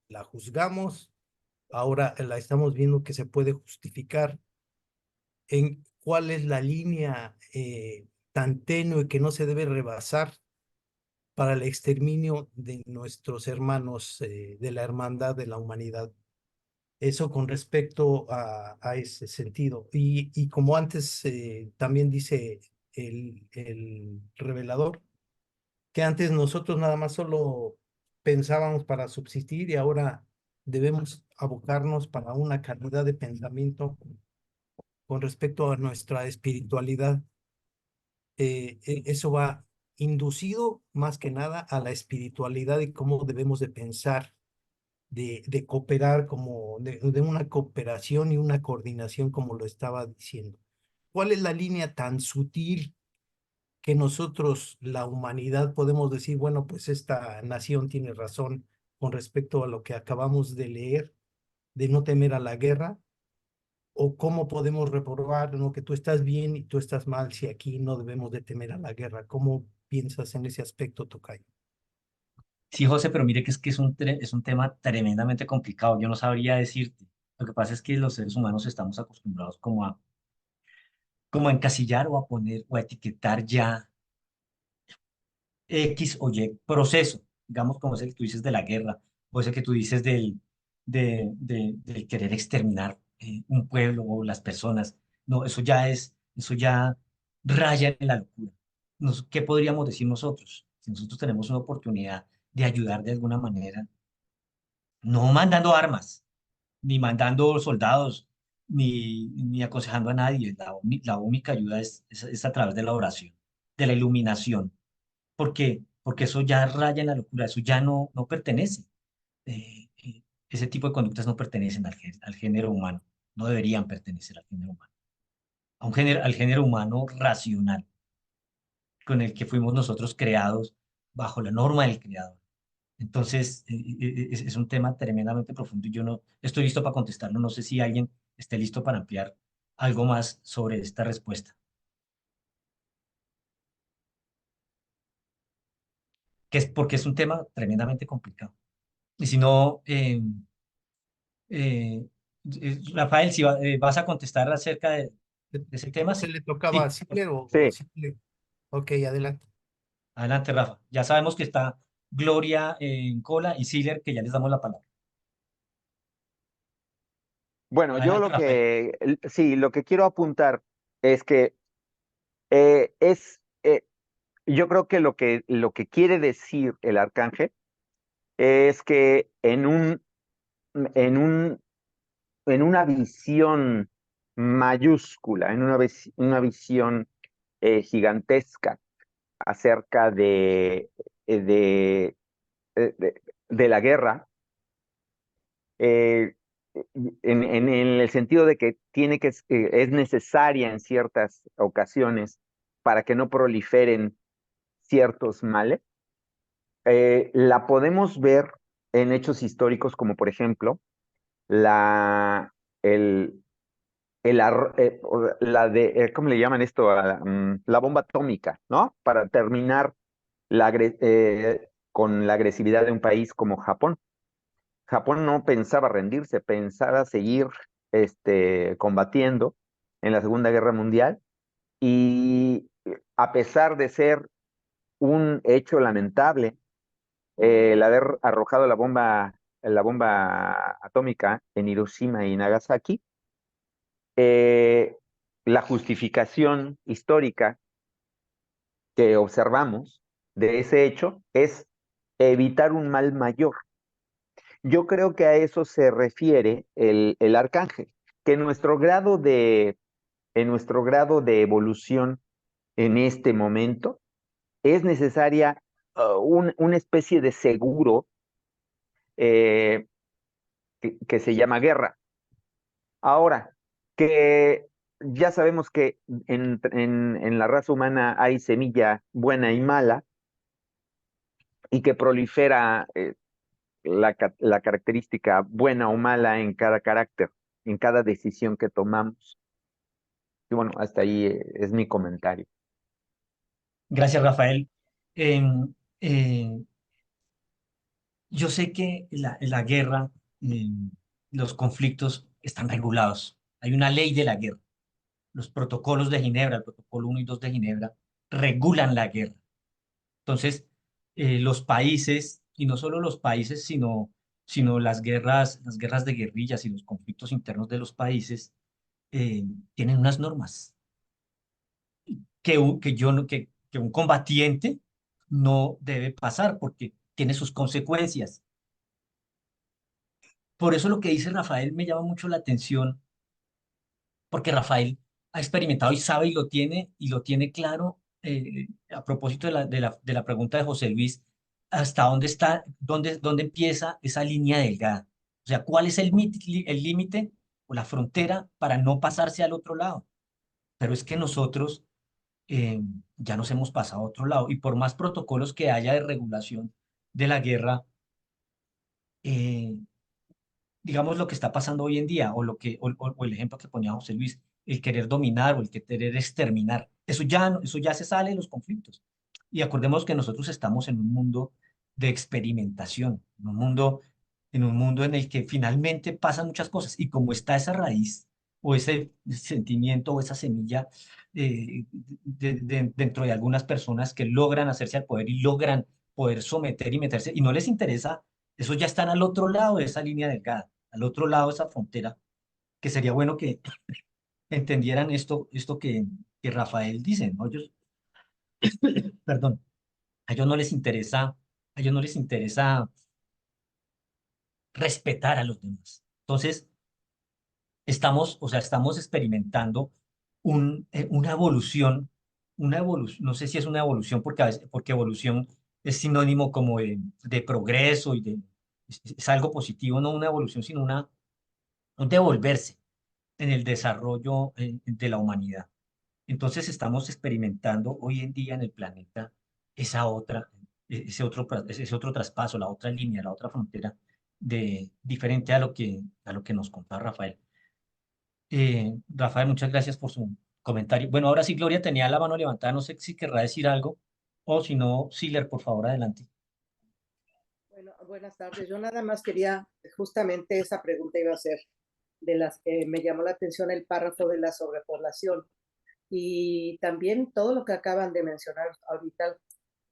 la juzgamos, ahora la estamos viendo que se puede justificar en cuál es la línea tan tenue que no se debe rebasar para el exterminio de nuestros hermanos de la hermandad de la humanidad. Eso con respecto a ese sentido. Y como antes también dice el revelador, que antes nosotros nada más solo pensábamos para subsistir y ahora debemos abocarnos para una calidad de pensamiento con respecto a nuestra espiritualidad. Eso va inducido más que nada a la espiritualidad y cómo debemos de pensar, de cooperar, como de una cooperación y una coordinación, como lo estaba diciendo. ¿Cuál es la línea tan sutil que nosotros, la humanidad, podemos decir, bueno, pues esta nación tiene razón con respecto a lo que acabamos de leer, de no temer a la guerra? ¿O cómo podemos reprobar, ¿no? Que tú estás bien y tú estás mal si aquí no debemos de temer a la guerra? ¿Cómo piensas en ese aspecto, Tocayo? Sí, José, pero mire que es un tema tremendamente complicado. Yo no sabría decirte. Lo que pasa es que los seres humanos estamos acostumbrados como a encasillar o a poner o a etiquetar ya X o Y proceso, digamos como es el que tú dices de la guerra, o ese que tú dices del querer exterminar un pueblo o las personas. No, eso ya raya en la locura. ¿Qué podríamos decir nosotros? Si nosotros tenemos una oportunidad de ayudar de alguna manera, no mandando armas, ni mandando soldados, ni aconsejando a nadie. La única ayuda es a través de la oración, de la iluminación. ¿Por qué? Porque eso ya raya en la locura, eso ya no pertenece. Ese tipo de conductas no pertenecen al género humano, no deberían pertenecer al género humano, al género humano racional, con el que fuimos nosotros creados bajo la norma del creador. Entonces, es un tema tremendamente profundo y yo no estoy listo para contestarlo. No sé si alguien esté listo para ampliar algo más sobre esta respuesta. Que es porque es un tema tremendamente complicado. Y si no, Rafael, si vas a contestar acerca de ese tema, ¿Se sí. le tocaba a Sí, Sidler o Sí, Sidler? Ok, adelante. adelante, Rafa. Ya sabemos que está Gloria en cola y Siller, que ya les damos la palabra. bueno, yo Adelante, Rafael. sí, lo que quiero apuntar es que yo creo que lo que quiere decir el arcángel es que en un, en una visión mayúscula, en una visión gigantesca acerca de, de la guerra, eh, en el sentido de que es necesaria en ciertas ocasiones para que no proliferen ciertos males, la podemos ver en hechos históricos como por ejemplo la, el, ¿cómo le llaman esto? La bomba atómica, ¿no? Para terminar con la agresividad de un país como Japón. Japón no pensaba rendirse, pensaba seguir combatiendo en la Segunda Guerra Mundial y a pesar de ser un hecho lamentable, el haber arrojado la bomba atómica en Hiroshima y Nagasaki, la justificación histórica que observamos de ese hecho es evitar un mal mayor. Yo creo que a eso se refiere el arcángel, que en nuestro grado de evolución en este momento es necesaria una especie de seguro eh, que se llama guerra. Ahora, que ya sabemos que en la raza humana hay semilla buena y mala y que prolifera la característica buena o mala en cada carácter, en cada decisión que tomamos. Y bueno, hasta ahí es mi comentario. Gracias, Rafael. Em, eh, yo sé que la guerra, los conflictos están regulados. Hay una ley de la guerra. Los protocolos de Ginebra, el protocolo 1 y 2 de Ginebra, regulan la guerra. Entonces, los países, y no solo los países, sino las guerras de guerrillas y los conflictos internos de los países, tienen unas normas que un combatiente no debe pasar porque tiene sus consecuencias. Por eso lo que dice Rafael me llama mucho la atención, porque Rafael ha experimentado y sabe y lo tiene claro, a propósito de la pregunta de José Luis, hasta dónde empieza esa línea delgada. O sea, ¿cuál es el límite o la frontera para no pasarse al otro lado? Pero es que nosotros eh, ya nos hemos pasado a otro lado y por más protocolos que haya de regulación de la guerra, eh, digamos lo que está pasando hoy en día o el ejemplo que ponía José Luis, el querer dominar o el querer exterminar, eso ya se sale de los conflictos. Y acordemos que nosotros estamos en un mundo de experimentación, en un mundo en el que finalmente pasan muchas cosas y como está esa raíz o ese sentimiento o esa semilla dentro de algunas personas que logran hacerse al poder y logran poder someter y meterse y no les interesa, esos ya están al otro lado de esa línea delgada, al otro lado de esa frontera, que sería bueno que entendieran esto que Rafael dice, ¿no? Perdón, a ellos no les interesa, a ellos no les interesa respetar a los demás. Entonces, o sea, estamos experimentando una evolución, no sé si es una evolución porque, porque evolución es sinónimo como de progreso es algo positivo, no una evolución, sino un devolverse en el desarrollo de la humanidad. Entonces estamos experimentando hoy en día en el planeta esa otra, ese otro traspaso, la otra línea, la otra frontera diferente a lo que nos contaba Rafael. Rafael, muchas gracias por su comentario. Bueno, ahora sí, Gloria tenía la mano levantada, no sé si querrá decir algo, o si no, Siler, por favor, adelante. Bueno, buenas tardes. Yo nada más quería, justamente esa pregunta iba a ser, de las que me llamó la atención el párrafo de la sobrepoblación. Y también todo lo que acaban de mencionar ahorita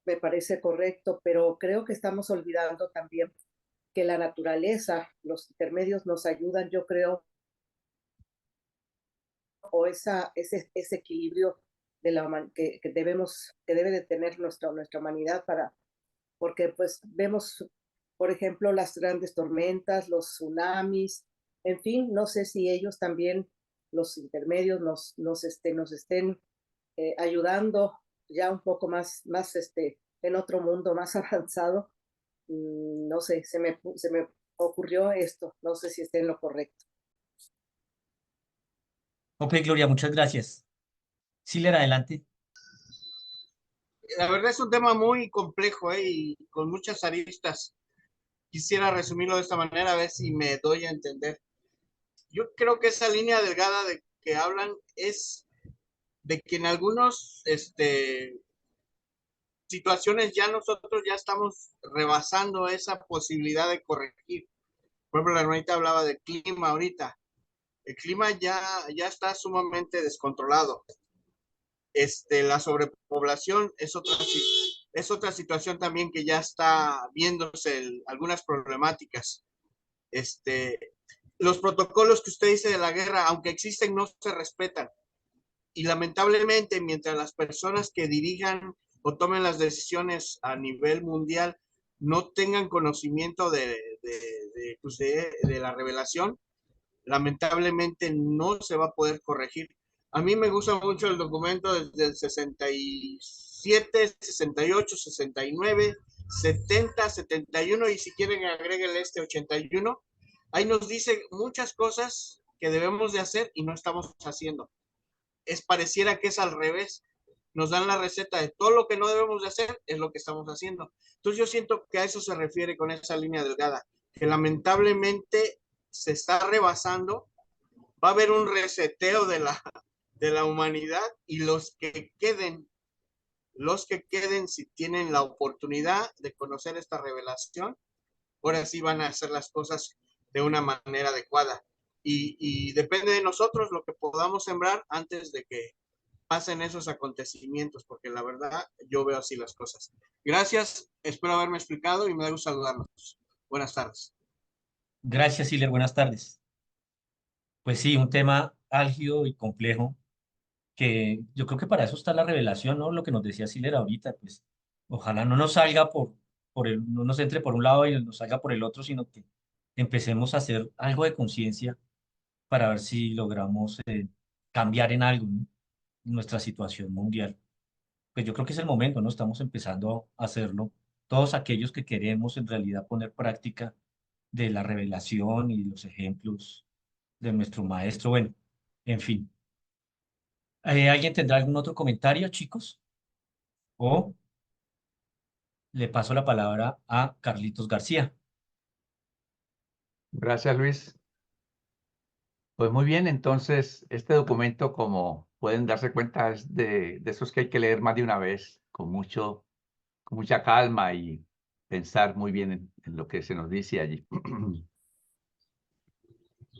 me parece correcto, pero creo que estamos olvidando también que la naturaleza, los intermedios nos ayudan, yo creo, o ese equilibrio de que debe de tener nuestra humanidad porque pues vemos, por ejemplo, las grandes tormentas, los tsunamis, en fin, no sé si ellos también, los intermedios, nos estén ayudando ya un poco más en otro mundo más avanzado. No sé, se me ocurrió esto, no sé si esté en lo correcto. Ok, Gloria, muchas gracias. Siler, adelante. La verdad es un tema muy complejo, y con muchas aristas. Quisiera resumirlo de esta manera, a ver si me doy a entender. Yo creo que esa línea delgada de que hablan es de que en algunos situaciones ya nosotros ya estamos rebasando esa posibilidad de corregir. Por ejemplo, la hermanita hablaba del clima ahorita. El clima ya está sumamente descontrolado. La sobrepoblación es otra situación también que ya está viéndose algunas problemáticas. Los protocolos que usted dice de la guerra, aunque existen, no se respetan. Y lamentablemente, mientras las personas que dirijan o tomen las decisiones a nivel mundial no tengan conocimiento de la revelación, lamentablemente no se va a poder corregir. A mí me gusta mucho el documento desde el 67, 68, 69, 70, 71 y si quieren agréguenle 81. Ahí nos dice muchas cosas que debemos de hacer y no estamos haciendo. Pareciera que es al revés. Nos dan la receta de todo lo que no debemos de hacer, es lo que estamos haciendo. Entonces yo siento que a eso se refiere con esa línea delgada, que lamentablemente se está rebasando. Va a haber un reseteo de la humanidad y los que queden, si tienen la oportunidad de conocer esta revelación, ahora sí van a hacer las cosas de una manera adecuada. Y depende de nosotros lo que podamos sembrar antes de que pasen esos acontecimientos, porque la verdad yo veo así las cosas. Gracias, espero haberme explicado y me da gusto saludarlos. Buenas tardes. Gracias, Siler, buenas tardes. Pues sí, un tema álgido y complejo, que yo creo que para eso está la revelación, ¿no? Lo que nos decía Siler ahorita, pues ojalá no nos salga no nos entre por un lado y nos salga por el otro, sino que empecemos a hacer algo de conciencia para ver si logramos cambiar en algo, ¿no? Nuestra situación mundial. Pues yo creo que es el momento, ¿no? Estamos empezando a hacerlo. Todos aquellos que queremos en realidad poner práctica de la revelación y los ejemplos de nuestro maestro. Bueno, en fin. ¿Alguien tendrá algún otro comentario, chicos? O le paso la palabra a Carlitos García. Gracias, Luis. Pues muy bien, entonces este documento, como pueden darse cuenta, es de esos que hay que leer más de una vez, con mucha calma y pensar muy bien en lo que se nos dice allí.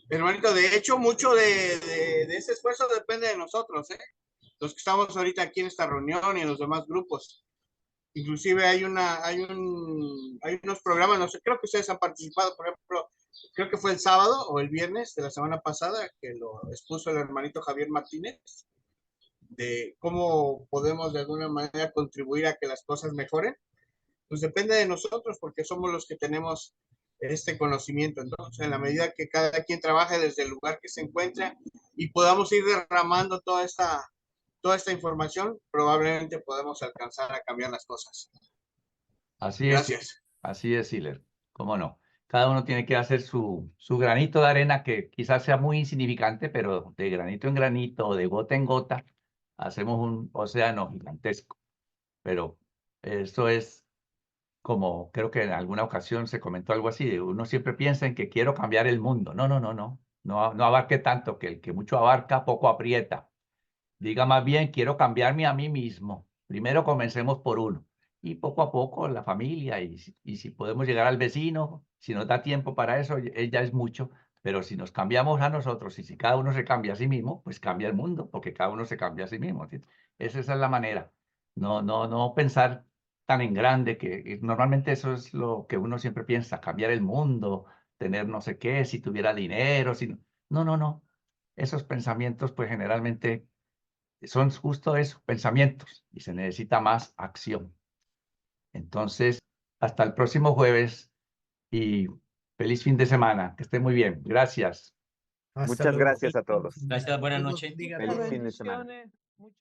Hermanito, de hecho, mucho de ese esfuerzo depende de nosotros, los que estamos ahorita aquí en esta reunión y en los demás grupos. Inclusive hay unos programas, no sé, creo que ustedes han participado, por ejemplo, creo que fue el sábado o el viernes de la semana pasada que lo expuso el hermanito Javier Martínez, de cómo podemos de alguna manera contribuir a que las cosas mejoren. Pues depende de nosotros porque somos los que tenemos este conocimiento. Entonces, en la medida que cada quien trabaje desde el lugar que se encuentra y podamos ir derramando toda esta información, probablemente podemos alcanzar a cambiar las cosas. Así Gracias. es, así es, Siler. ¿Cómo no? Cada uno tiene que hacer su granito de arena, que quizás sea muy insignificante, pero de granito en granito o de gota en gota, hacemos un océano gigantesco. Pero eso es como, creo que en alguna ocasión se comentó algo así, uno siempre piensa en que quiero cambiar el mundo. No, no, no, no. no abarque tanto, que el que mucho abarca, poco aprieta. Diga más bien, quiero cambiarme a mí mismo. Primero comencemos por uno. Y poco a poco la familia, y si podemos llegar al vecino, si nos da tiempo para eso, ya es mucho. Pero si nos cambiamos a nosotros y si cada uno se cambia a sí mismo, pues cambia el mundo, porque cada uno se cambia a sí mismo. ¿Sí? Esa es la manera. No pensar tan en grande, que normalmente eso es lo que uno siempre piensa, cambiar el mundo, tener no sé qué, si tuviera dinero, si no. Esos pensamientos pues generalmente son justo eso, pensamientos, y se necesita más acción. Entonces, hasta el próximo jueves y feliz fin de semana. Que esté muy bien. Gracias. Hasta Muchas luego. gracias a todos. Gracias, buenas Dios los noches. bendiga a Feliz todos. fin de semana. Bendiciones. Muchas